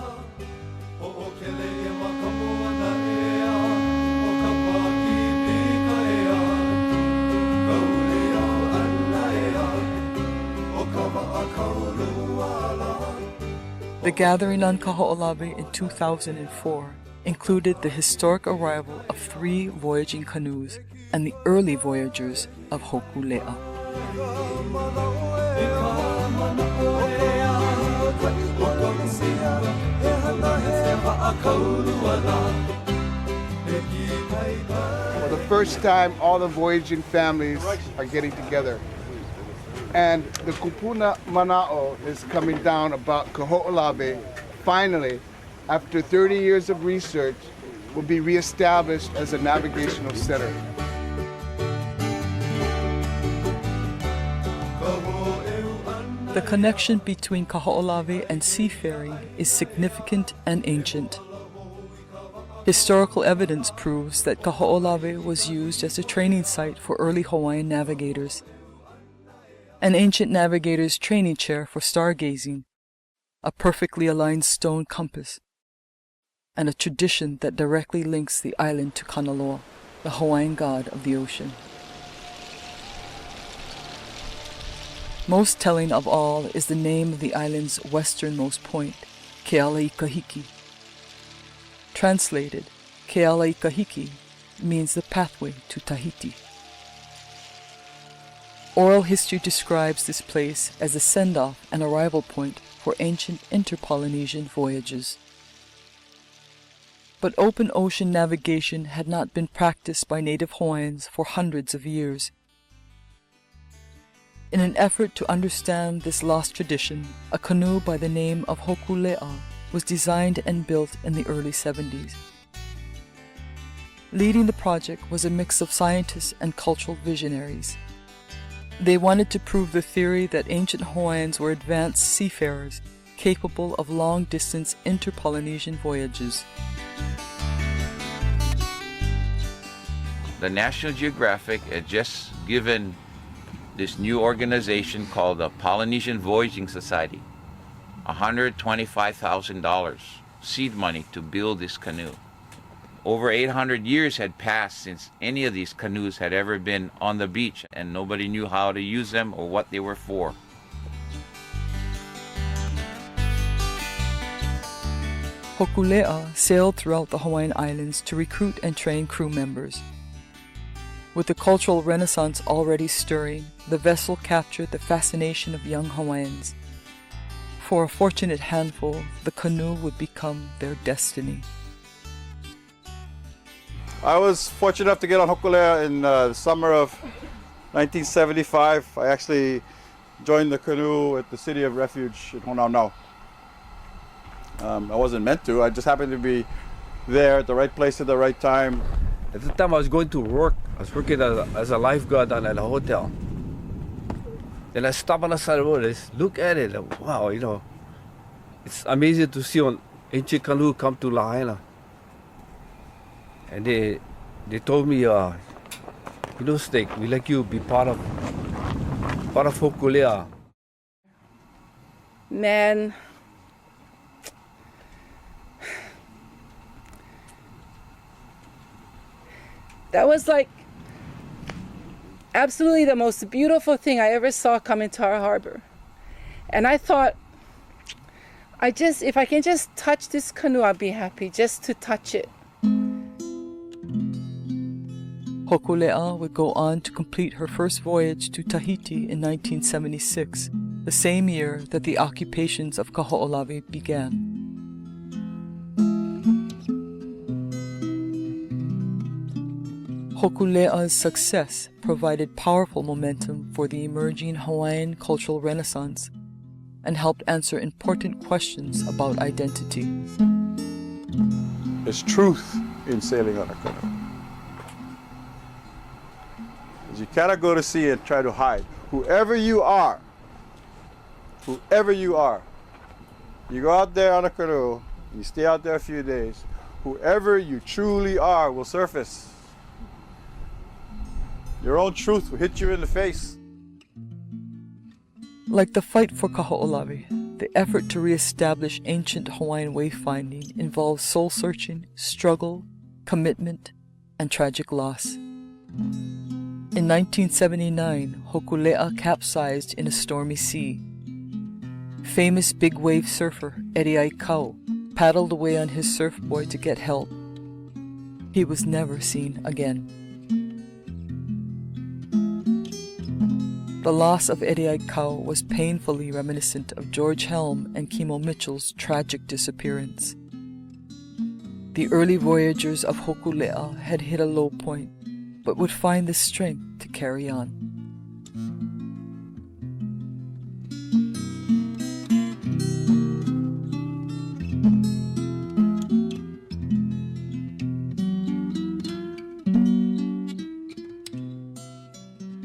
[SPEAKER 7] The gathering on Kaho'olawe in 2004 included the historic arrival of 3 voyaging canoes and the early voyagers of Hokulea.
[SPEAKER 10] For the first time, all the voyaging families are getting together. And the kupuna mana'o is coming down about Kaho'olawe, finally, after 30 years of research, will be reestablished as a navigational center.
[SPEAKER 7] The connection between Kaho'olawe and seafaring is significant and ancient. Historical evidence proves that Kaho'olawe was used as a training site for early Hawaiian navigators, an ancient navigator's training chair for stargazing, a perfectly aligned stone compass, and a tradition that directly links the island to Kanaloa, the Hawaiian god of the ocean. Most telling of all is the name of the island's westernmost point, Kealaikahiki. Translated, Kealaikahiki means the pathway to Tahiti. Oral history describes this place as a send-off and arrival point for ancient inter-Polynesian voyages. But open ocean navigation had not been practiced by native Hawaiians for hundreds of years. In an effort to understand this lost tradition, a canoe by the name of Hokulea was designed and built in the early 70s. Leading the project was a mix of scientists and cultural visionaries. They wanted to prove the theory that ancient Hawaiians were advanced seafarers capable of long-distance inter-Polynesian voyages.
[SPEAKER 22] The National Geographic had just given this new organization called the Polynesian Voyaging Society $125,000 seed money to build this canoe. Over 800 years had passed since any of these canoes had ever been on the beach, and nobody knew how to use them or what they were for.
[SPEAKER 7] Hokulea sailed throughout the Hawaiian Islands to recruit and train crew members. With the cultural renaissance already stirring, the vessel captured the fascination of young Hawaiians. For a fortunate handful, the canoe would become their destiny.
[SPEAKER 3] I was fortunate enough to get on Hokulea in the summer of 1975. I actually joined the canoe at the City of Refuge in Honaunau. I wasn't meant to, I just happened to be there at the right place at the right time.
[SPEAKER 5] At the time I was going to work, I was working as a lifeguard down at a hotel. Then I stopped on the side of the road, I just look at it, and wow, you know, it's amazing to see an ancient canoe come to Lahaina. And they told me, you know, Snake, we like you to be part of Hokulea.
[SPEAKER 23] Man, that was like absolutely the most beautiful thing I ever saw come into our harbor. And I thought, if I can just touch this canoe, I'll be happy, just to touch it.
[SPEAKER 7] Hokulea would go on to complete her first voyage to Tahiti in 1976, the same year that the occupations of Kaho'olawe began. Hokulea's success provided powerful momentum for the emerging Hawaiian cultural renaissance and helped answer important questions about identity.
[SPEAKER 3] There's truth in sailing on a canoe. You cannot go to sea and try to hide. Whoever you are, you go out there on a canoe, you stay out there a few days, whoever you truly are will surface. Your own truth will hit you in the face.
[SPEAKER 7] Like the fight for Kaho'olawe, the effort to re-establish ancient Hawaiian wayfinding involves soul-searching, struggle, commitment, and tragic loss. In 1979, Hokulea capsized in a stormy sea. Famous big wave surfer Eddie Kau paddled away on his surfboard to get help. He was never seen again. The loss of Eddie Kau was painfully reminiscent of George Helm and Kimo Mitchell's tragic disappearance. The early voyagers of Hokulea had hit a low point, but would find the strength to carry on.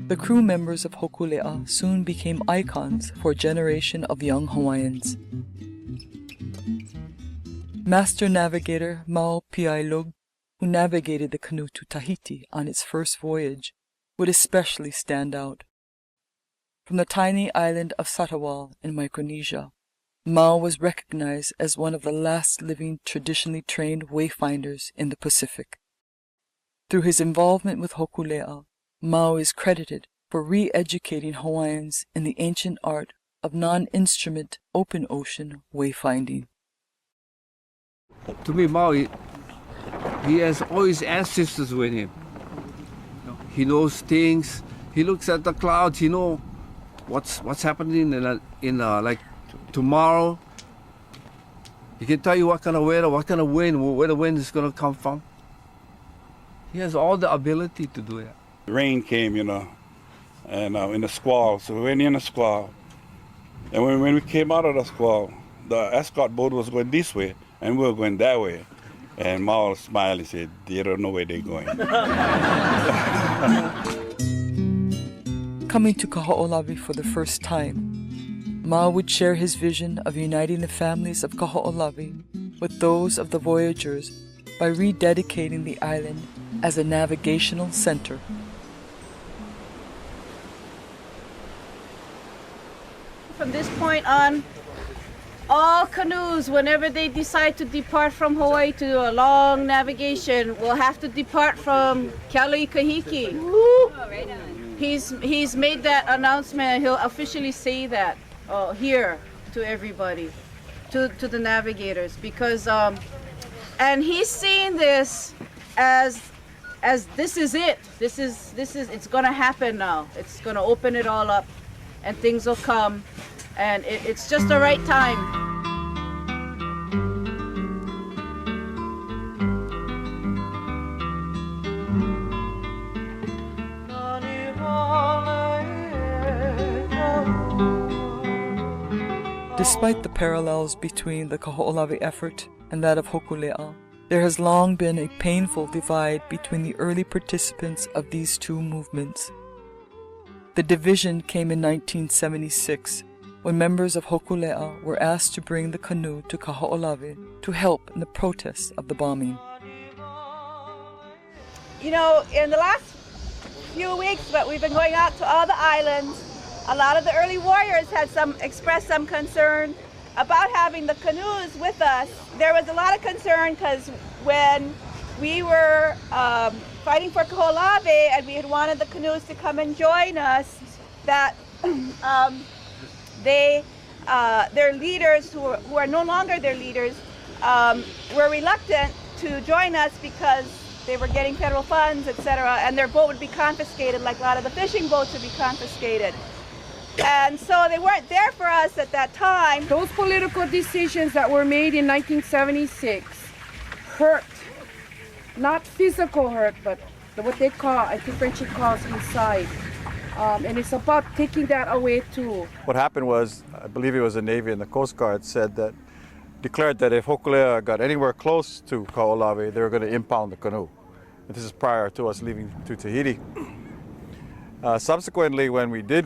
[SPEAKER 7] The crew members of Hokulea soon became icons for a generation of young Hawaiians. Master navigator Mau Piailug, who navigated the canoe to Tahiti on its first voyage, would especially stand out. From the tiny island of Satawal in Micronesia, Mau was recognized as one of the last living traditionally trained wayfinders in the Pacific. Through his involvement with Hokulea, Mau is credited for re-educating Hawaiians in the ancient art of non-instrument open ocean wayfinding.
[SPEAKER 5] To me, Mau, he has all his ancestors with him. He knows things. He looks at the clouds. He knows what's happening in like tomorrow. He can tell you what kind of weather, what kind of wind, where the wind is going to come from. He has all the ability to do that.
[SPEAKER 3] Rain came, and in the squall, so we went in the squall. And when we came out of the squall, the escort boat was going this way, and we were going that way. And Mao smiled and said, they don't know where they're going.
[SPEAKER 7] Coming to Kaho'olawe for the first time, Mao would share his vision of uniting the families of Kaho'olawe with those of the voyagers by rededicating the island as a navigational center.
[SPEAKER 23] From this point on, all canoes, whenever they decide to depart from Hawaii to do a long navigation, will have to depart from Kealuikahiki. He's made that announcement. He'll officially say that here to everybody, to the navigators, because and he's seeing this as this is it. This is it's gonna happen now. It's gonna open it all up, and things will come. And it's just the right time.
[SPEAKER 7] Despite the parallels between the Kaho'olawe effort and that of Hokulea, there has long been a painful divide between the early participants of these two movements. The division came in 1976 when members of Hokulea were asked to bring the canoe to Kaho'olawe to help in the protests of the bombing.
[SPEAKER 23] You know, in the last few weeks, but we've been going out to all the islands. A lot of the early warriors had expressed some concern about having the canoes with us. There was a lot of concern because when we were fighting for Kaho'olawe and we had wanted the canoes to come and join us, that their leaders, who are no longer their leaders, were reluctant to join us because they were getting federal funds, etc., and their boat would be confiscated, like a lot of the fishing boats would be confiscated. And so they weren't there for us at that time.
[SPEAKER 1] Those political decisions that were made in 1976 hurt, not physical hurt, but what they call a differential cause inside. And it's about taking that away too.
[SPEAKER 3] What happened was, I believe it was the Navy and the Coast Guard declared that if Hokulea got anywhere close to Kaho'olawe, they were going to impound the canoe. And this is prior to us leaving to Tahiti. Subsequently, when we did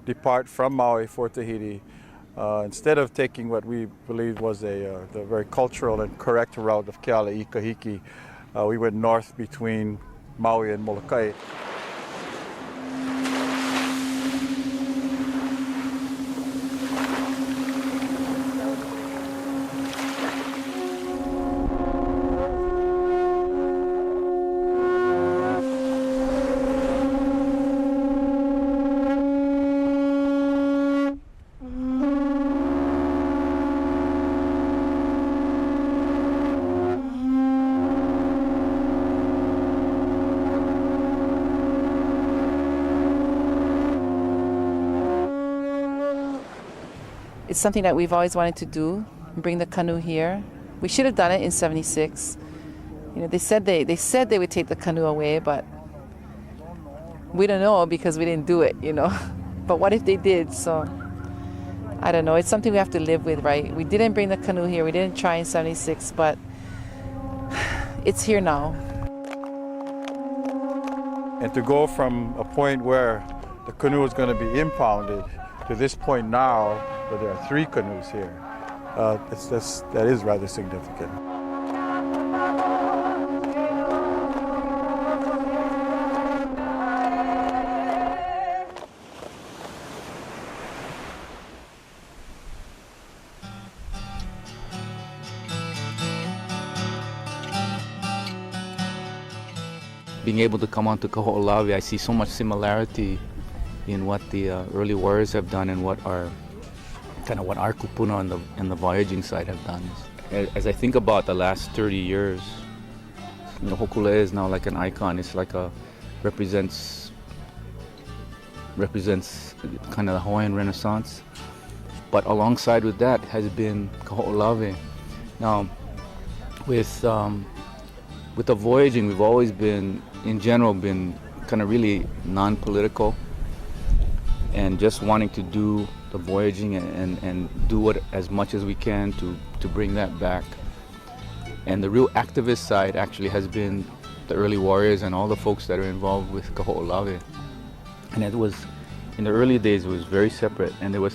[SPEAKER 3] depart from Maui for Tahiti, instead of taking what we believed was the very cultural and correct route of Keala'i Kahiki, we went north between Maui and Moloka'i.
[SPEAKER 23] It's something that we've always wanted to do, bring the canoe here. We should have done it in '76. You know, they said they would take the canoe away, but we don't know because we didn't do it, you know. But what if they did? So I don't know. It's something we have to live with, right? We didn't bring the canoe here. We didn't try in '76, but it's here now.
[SPEAKER 3] And to go from a point where the canoe is going to be impounded to this point now, where there are 3 canoes here, that is rather significant.
[SPEAKER 2] Being able to come onto Kaho'olawe, I see so much similarity in what the early warriors have done and what our kupuna and the voyaging side have done. As I think about the last 30 years, you know, Hokulea is now like an icon. It's like represents kind of the Hawaiian Renaissance. But alongside with that has been Kaho'olawe. Now, with the voyaging, we've always been, in general, kind of really non-political and just wanting to do the voyaging and do it as much as we can to bring that back. And the real activist side actually has been the early warriors and all the folks that are involved with Kaho'olawe. And it was, in the early days, it was very separate, and there was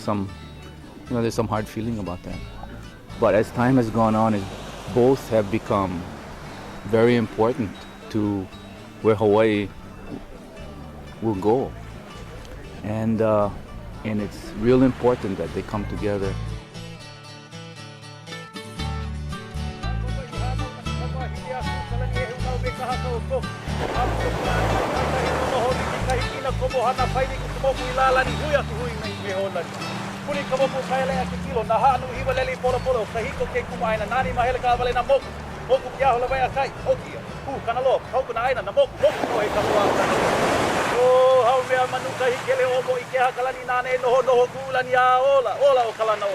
[SPEAKER 2] there's some hard feeling about that. But as time has gone on, both have become very important to where Hawaii will go. And it's real important that they come together.
[SPEAKER 6] Oh, au mea Moloka'i ke le omo I ke hakalani nane noho kulani a ola o kalana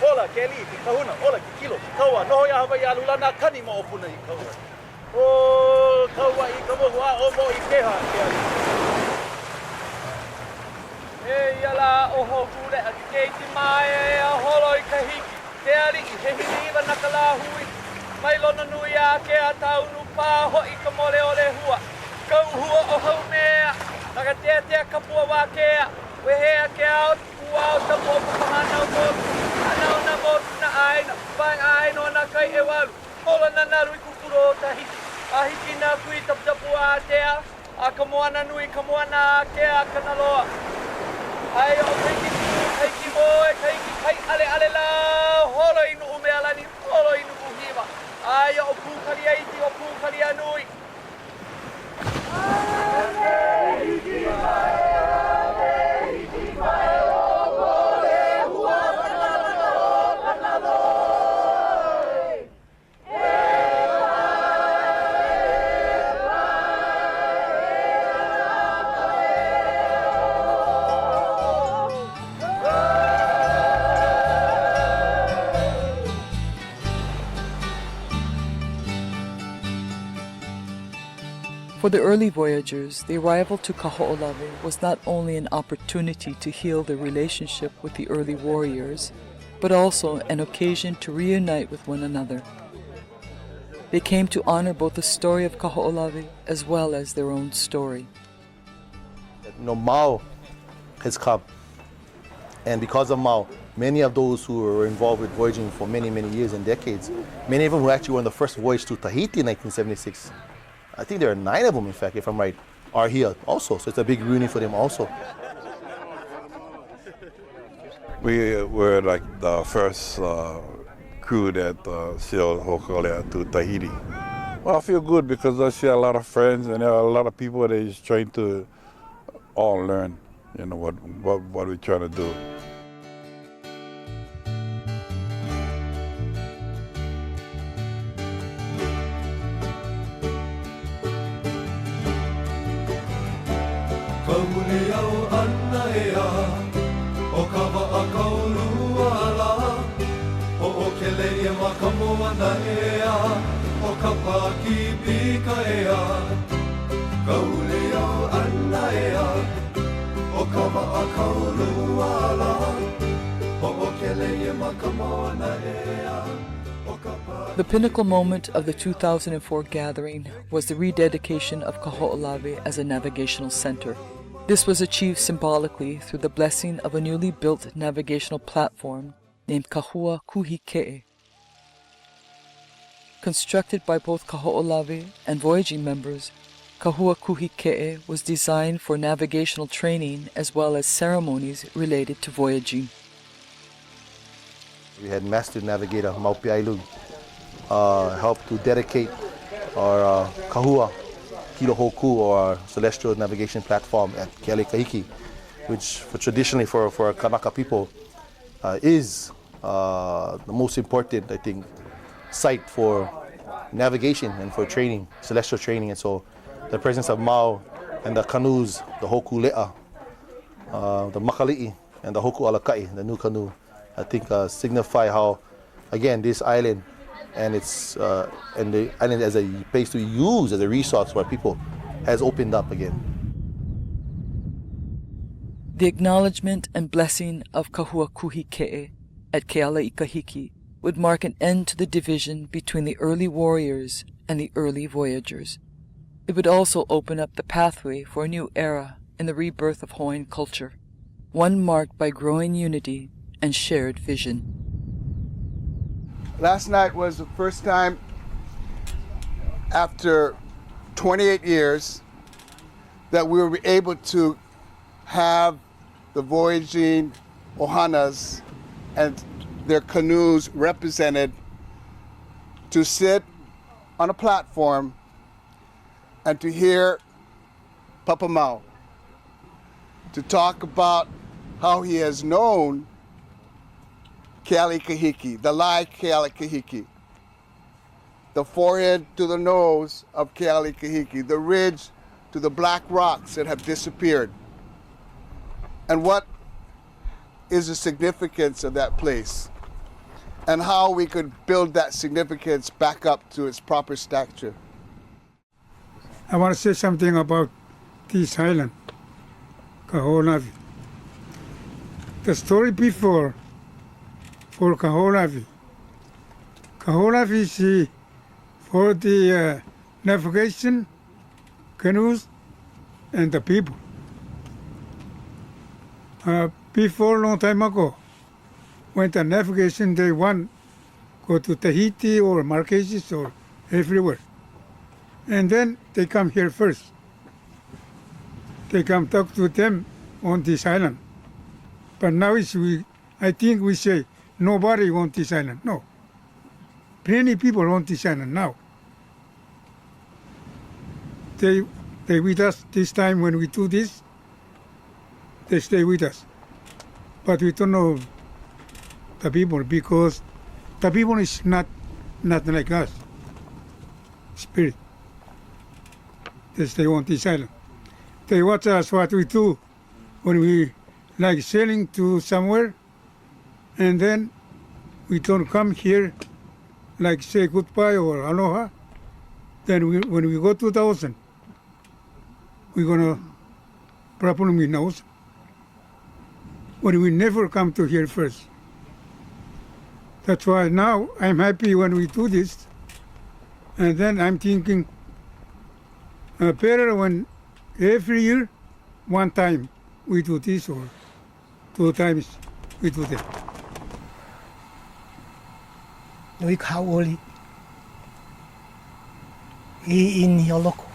[SPEAKER 6] ola ke li ki kahuna ola ki kilo ki kaua noho ia Hawaii a lulana kani mo opuna I kaua o kaua I ka mohu a omo I keha ke ali e iala o hoku le a keiti mai a holo I kahiki ke ali he hiliva na kala hui mai lona nui a ke a taunu pa ho I ka mole o le hua kau hua o hau mea naka te kapua wa ke a wehe a ke au ua o ta mo pamana o mo ana na mo na aina bang aino na kai e walu ola na naru I kukuro o tahiti a hiki na kui tapu a te a kamoana nui kamoana a ke a kanaloa ai o kaiki mo e kaiki kai ale la holo inu umealani holo inu kuhiva ai o pukaria iti o pukaria nui
[SPEAKER 7] For the early voyagers, the arrival to Kaho'olawe was not only an opportunity to heal their relationship with the early warriors, but also an occasion to reunite with one another. They came to honor both the story of Kaho'olawe as well as their own story.
[SPEAKER 19] Mao has come, and because of Mao, many of those who were involved with voyaging for many years and decades, many of them who actually were on the first voyage to Tahiti in 1976, I think there are 9 of them, in fact, if I'm right, are here also. So it's a big reunion for them also.
[SPEAKER 16] We were like the first crew that sailed Hokulea to Tahiti. Well, I feel good because I see a lot of friends and there are a lot of people that is trying to all learn, you know, what we're trying to do.
[SPEAKER 7] The pinnacle moment of the 2004 gathering was the rededication of Kaho'olawe as a navigational center. This was achieved symbolically through the blessing of a newly built navigational platform named Kahua Kuhike'e. Constructed by both Kaho'olawe and voyaging members, Kahua Kuhike'e was designed for navigational training as well as ceremonies related to voyaging.
[SPEAKER 19] We had Master Navigator Maupiailu help to dedicate our Kahua Kilohoku, or Celestial Navigation Platform at Kealikahiki, which traditionally for Kanaka people is the most important, I think, site for navigation and for training, celestial training. And so the presence of Mao and the canoes, the Hoku Le'a, the Makali'i, and the Hoku Alakai, the new canoe, I think signify how, again, this island and and the island as a place to use as a resource for people has opened up again.
[SPEAKER 7] The acknowledgement and blessing of Kahua Kuhike'e at Kealaikahiki would mark an end to the division between the early warriors and the early voyagers. It would also open up the pathway for a new era in the rebirth of Hawaiian culture, one marked by growing unity and shared vision.
[SPEAKER 10] Last night was the first time after 28 years that we were able to have the voyaging ohanas and their canoes represented to sit on a platform and to hear Papa Mau to talk about how he has known Kealikahiki, the Lai Kealikahiki, the forehead to the nose of Kealikahiki, the ridge to the black rocks that have disappeared. and what is the significance of that place, and how we could build that significance back up to its proper stature.
[SPEAKER 4] I want to say something about this island, Kaho'olawi. The story before for Kaho'olawi. Kaho'olawi is for the navigation, canoes, and the people. Before, long time ago, when the navigation, they want go to Tahiti or Marquesas or everywhere. And then they come here first. They come talk to them on this island. But now I think we say nobody wants this island. No. Plenty people want this island now. They with us this time when we do this. They stay with us. But we don't know the people because the people is not like us. Spirit. They stay on this island. They watch us what we do when we like sailing to somewhere, and then we don't come here like say goodbye or aloha. Then when we go to the ocean, we're gonna problem in the ocean. But we never come to here first. That's why now I'm happy when we do this, and then I'm thinking better when every year, one time we do this or 2 times we do that.
[SPEAKER 13] Nui kaoli I in hioloko.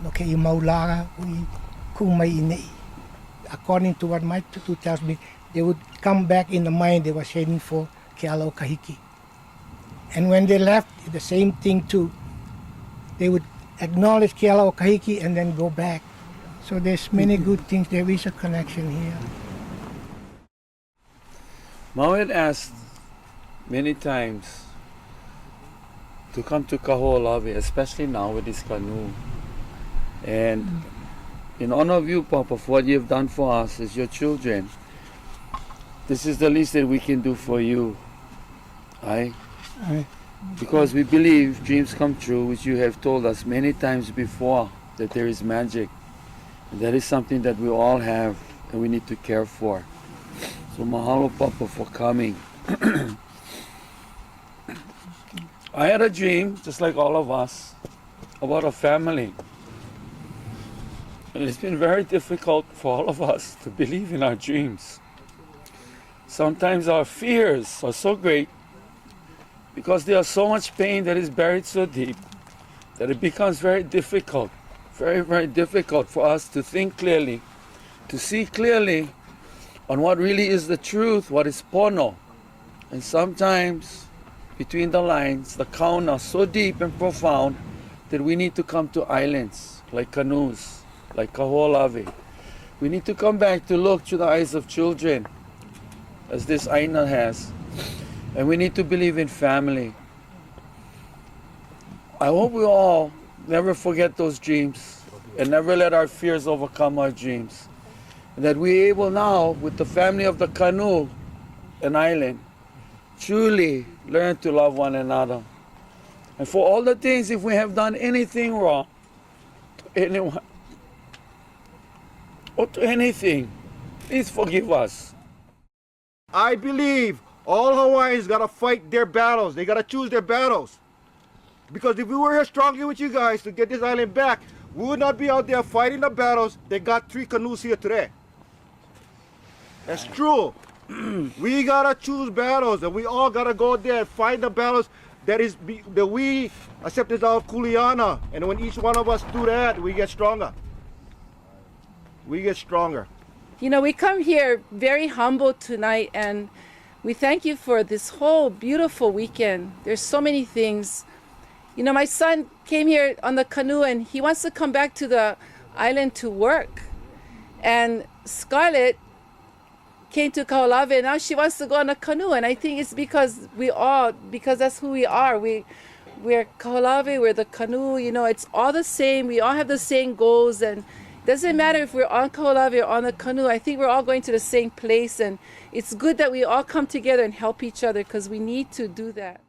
[SPEAKER 13] No ke I maulaga ui kumai inei. According to what my tutu tells me, they would come back in the mine they were sailing for Kealo Kahiki. And when they left, the same thing too. They would acknowledge Kealo Kahiki and then go back. So there's many good things. There is a connection here.
[SPEAKER 5] Mawed asked many times to come to Kaho'olawi, especially now with this canoe. And in honor of you, Papa, for what you've done for us as your children, this is the least that we can do for you. Aye?
[SPEAKER 4] Aye.
[SPEAKER 5] Because we believe dreams come true, which you have told us many times before, that there is magic. And that is something that we all have and we need to care for. So mahalo, Papa, for coming. I had a dream, just like all of us, about a family. And it's been very difficult for all of us to believe in our dreams. Sometimes our fears are so great because there is so much pain that is buried so deep that it becomes very difficult, very, very difficult for us to think clearly, to see clearly on what really is the truth, what is pono. And sometimes, between the lines, the kauna are so deep and profound that we need to come to islands, like canoes, like Kaho'olawi. We need to come back to look through the eyes of children, as this Aina has. And we need to believe in family. I hope we all never forget those dreams and never let our fears overcome our dreams. And that we're able now, with the family of the canoe and island, truly learn to love one another. And for all the things, if we have done anything wrong to anyone or to anything, please forgive us.
[SPEAKER 17] I believe all Hawaiians gotta fight their battles. They gotta choose their battles. Because if we were here strongly with you guys to get this island back, we would not be out there fighting the battles. They got 3 canoes here today. That's true. We gotta choose battles, and we all gotta go there and find the battles that we accept as our kuleana. And when each one of us do that, we get stronger. We get stronger.
[SPEAKER 23] You know, we come here very humble tonight, and we thank you for this whole beautiful weekend. There's so many things. You know, my son came here on the canoe, and he wants to come back to the island to work. And Scarlett came to Kaho'olawi, and now she wants to go on a canoe. And I think it's because that's who we are. We're Kaho'olawi, we're the canoe, you know, it's all the same. We all have the same goals, and
[SPEAKER 1] Doesn't matter if we're on Kaho'olawe or on the canoe. I think we're all going to the same place, and it's good that we all come together and help each other because we need to do that.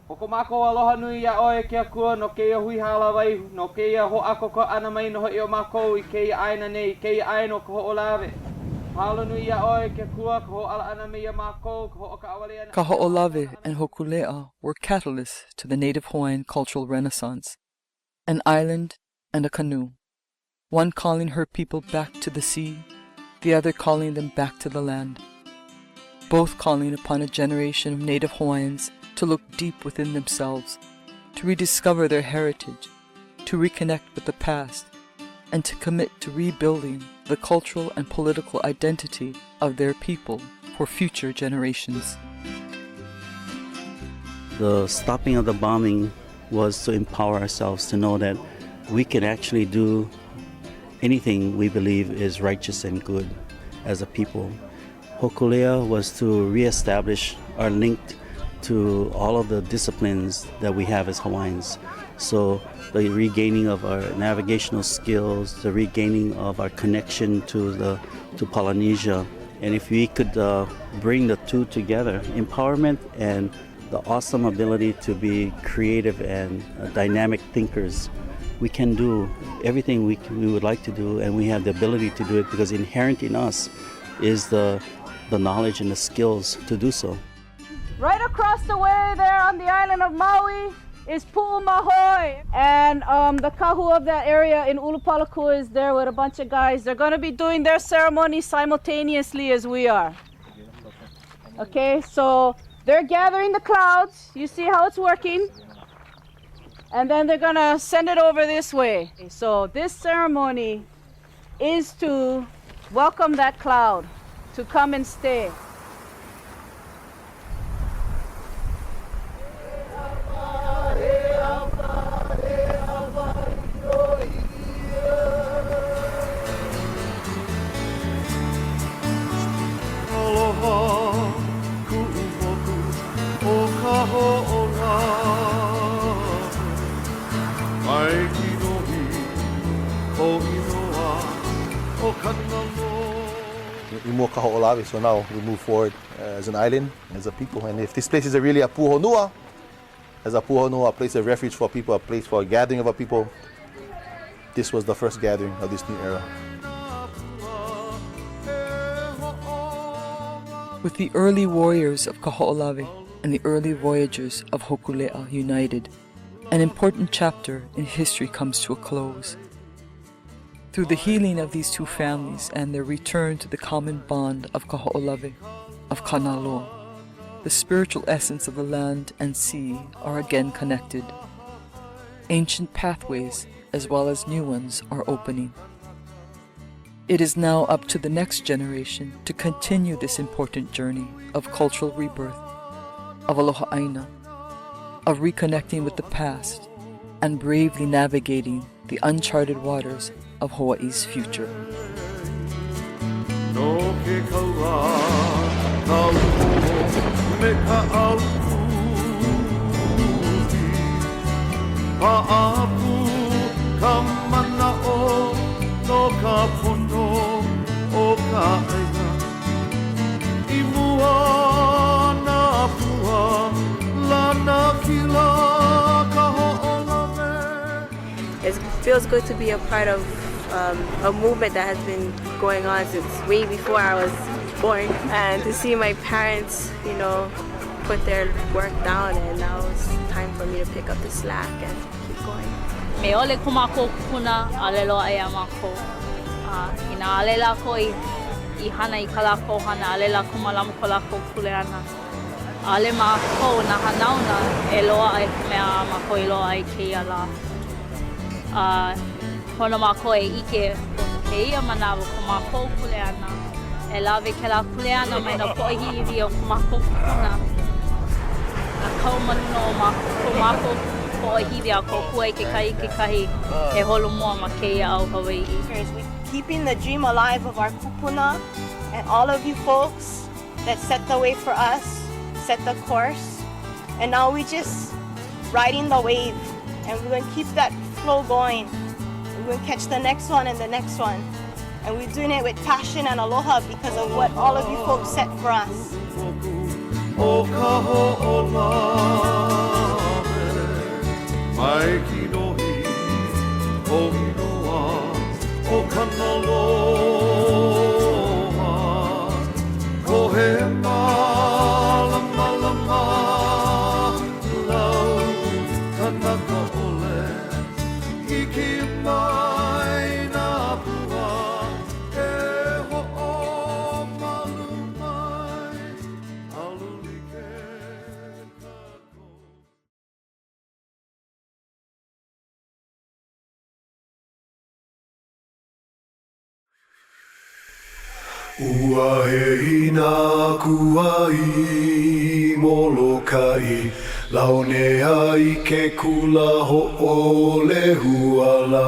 [SPEAKER 6] Hoko mako aloha nui ia oe kia kua no keia hui hala wai no keia ho akoko ana mai no i o mako I keia aina nei keia aino ko Kaho'olawe. Hala nui ia oe kia kua ko ala ana mai ia mako ko ka awale ana.
[SPEAKER 7] Kaho'olawe and Hokulea were catalysts to the native Hawaiian cultural renaissance. An island and a canoe, one calling her people back to the sea, the other calling them back to the land. Both calling upon a generation of native Hawaiians to look deep within themselves, to rediscover their heritage, to reconnect with the past, and to commit to rebuilding the cultural and political identity of their people for future generations.
[SPEAKER 12] The stopping of the bombing was to empower ourselves to know that we can actually do anything we believe is righteous and good as a people. Hokulea was to reestablish our link to all of the disciplines that we have as Hawaiians. So the regaining of our navigational skills, the regaining of our connection to Polynesia. And if we could bring the two together, empowerment and the awesome ability to be creative and dynamic thinkers, we can do everything we would like to do, and we have the ability to do it because inherent in us is the knowledge and the skills to do so.
[SPEAKER 23] Right across the way there on the island of Maui is Pu'umahoi. And the kahu of that area in Ulupalakua is there with a bunch of guys. They're going to be doing their ceremony simultaneously as we are. Okay, so they're gathering the clouds. You see how it's working? And then they're going to send it over this way. So this ceremony is to welcome that cloud to come and stay.
[SPEAKER 19] We move Kaho'olawe, so now we move forward as an island, as a people. And if this place is really a puhonua, as a puhonua, a place of refuge for people, a place for a gathering of a people, this was the first gathering of this new era.
[SPEAKER 7] With the early warriors of Kaho'olawe and the early voyagers of Hokulea united, an important chapter in history comes to a close. Through the healing of these two families and their return to the common bond of Kaho'olawe, of Kanaloa, the spiritual essence of the land and sea are again connected. Ancient pathways as well as new ones are opening. It is now up to the next generation to continue this important journey of cultural rebirth, of aloha aina, of reconnecting with the past and bravely navigating the uncharted waters of Hawaii's future.
[SPEAKER 15] It feels good to be a part of a movement that has been going on since way before I was born, and to see my parents, you know, put their work down, and now it's time for me to pick up the slack and keep going.
[SPEAKER 18] Me ole kumako kuna alelo aya mako. Ina alela ko I hana I kalako hana alela kumalamu kalako kuleana. Ale mako na hanauna eloa ai mea mako eloa ai keia la. Hono mako e ike keia manawa kumako kuleana. E lawe ke la kuleana mai na poihiwi o kumako kuna. Na kaumanuno o kumako poihiwi a kokua ke kahi e holo mua ma keia au Hawaii.
[SPEAKER 15] Keeping the dream alive of our kupuna and all of you folks that set the way for us, set the course, and now we just riding the wave, and we're going to keep that flow going
[SPEAKER 9] we're going to catch the next one and the next one. And we're doing it with passion and aloha because of what all of you folks set for us.
[SPEAKER 21] O ka ho'olave, mai ki nohi, o hinoa, o kanaloa, ko he malama lama, lau kanaka ole, iki mai na pua, e ho'o malu mai, alulike.
[SPEAKER 14] Ua he ina kuai Moloka'i, launea I ke kula ho'ole huala,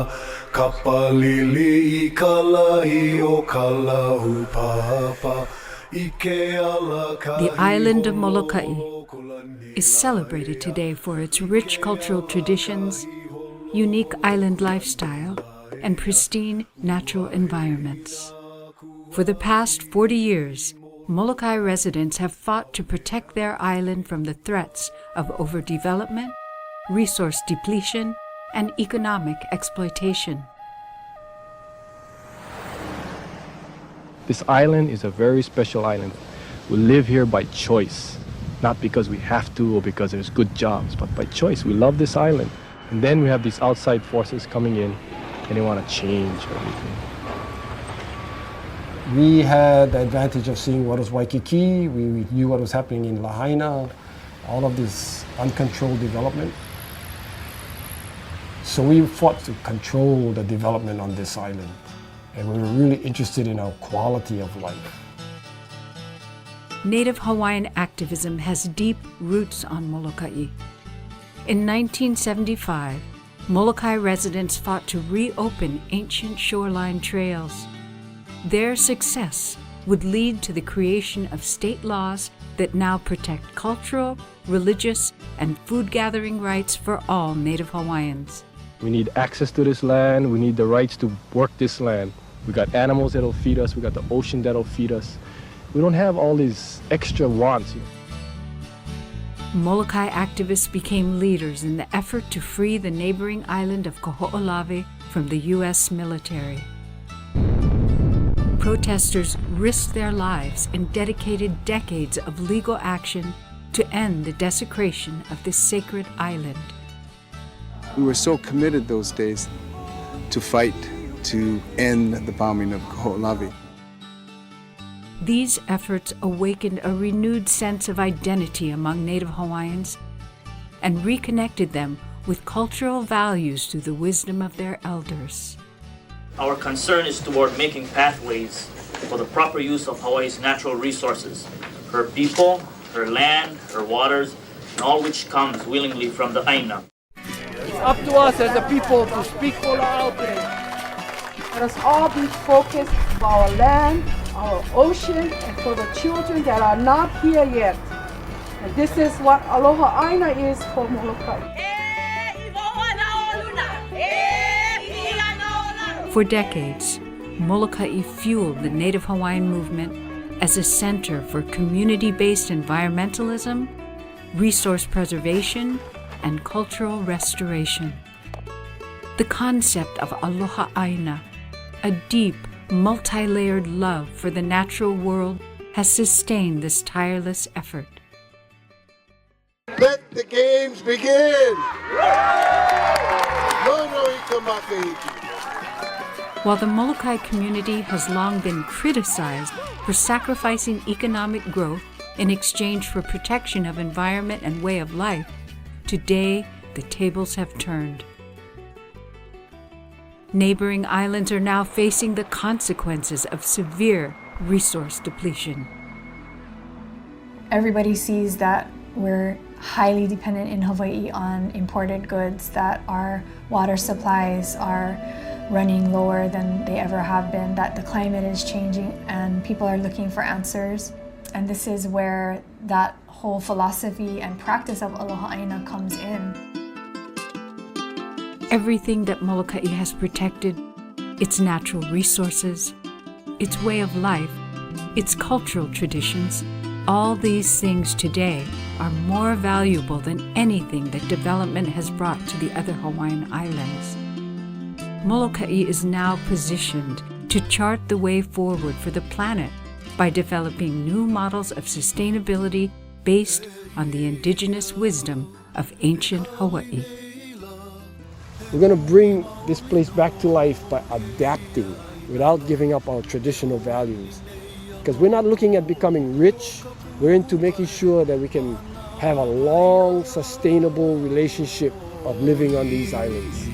[SPEAKER 14] kapalili I ka lahi o ka lahu papa, I ke ala ka
[SPEAKER 20] The island of Moloka'i is celebrated today for its rich cultural traditions, unique island lifestyle, and pristine natural environments. For the past 40 years, Moloka'i residents have fought to protect their island from the threats of overdevelopment, resource depletion, and economic exploitation.
[SPEAKER 24] This island is a very special island. We live here by choice, not because we have to or because there's good jobs, but by choice. We love this island. And then we have these outside forces coming in and they want to change everything.
[SPEAKER 25] We had the advantage of seeing what was Waikiki. We knew what was happening in Lahaina, all of this uncontrolled development. So we fought to control the development on this island. And we were really interested in our quality of life.
[SPEAKER 20] Native Hawaiian activism has deep roots on Moloka'i. In 1975, Moloka'i residents fought to reopen ancient shoreline trails. Their success would lead to the creation of state laws that now protect cultural, religious, and food-gathering rights for all Native Hawaiians.
[SPEAKER 24] We need access to this land. We need the rights to work this land. We got animals that'll feed us. We got the ocean that'll feed us. We don't have all these extra wants.
[SPEAKER 20] Moloka'i activists became leaders in the effort to free the neighboring island of Kaho'olawe from the U.S. military. Protesters risked their lives and dedicated decades of legal action to end the desecration of this sacred island.
[SPEAKER 26] We were so committed those days to fight to end the bombing of Kaho'olawe.
[SPEAKER 20] These efforts awakened a renewed sense of identity among Native Hawaiians and reconnected them with cultural values through the wisdom of their elders.
[SPEAKER 27] Our concern is toward making pathways for the proper use of Hawaii's natural resources, her people, her land, her waters, and all which comes willingly from the Aina.
[SPEAKER 23] It's up to us as a people to speak for out there. Let us all be focused for our land, our ocean, and for the children that are not here yet. And this is what Aloha Aina is for Moloka'i.
[SPEAKER 20] For decades, Moloka'i fueled the Native Hawaiian movement as a center for community-based environmentalism, resource preservation, and cultural restoration. The concept of Aloha Aina, a deep, multi-layered love for the natural world, has sustained this tireless effort.
[SPEAKER 28] Let the games begin! Lono Ikamakahiki.
[SPEAKER 20] While the Moloka'i community has long been criticized for sacrificing economic growth in exchange for protection of environment and way of life, today the tables have turned. Neighboring islands are now facing the consequences of severe resource depletion.
[SPEAKER 29] Everybody sees that we're highly dependent in Hawaii on imported goods, that our water supplies are running lower than they ever have been, that the climate is changing and people are looking for answers. And this is where that whole philosophy and practice of Aloha Aina comes in.
[SPEAKER 20] everything that Moloka'i has protected, its natural resources, its way of life, its cultural traditions, all these things today are more valuable than anything that development has brought to the other Hawaiian islands. Moloka'i is now positioned to chart the way forward for the planet by developing new models of sustainability based on the indigenous wisdom of ancient Hawaii.
[SPEAKER 25] We're going to bring this place back to life by adapting without giving up our traditional values. Because we're not looking at becoming rich, we're into making sure that we can have a long, sustainable relationship of living on these islands.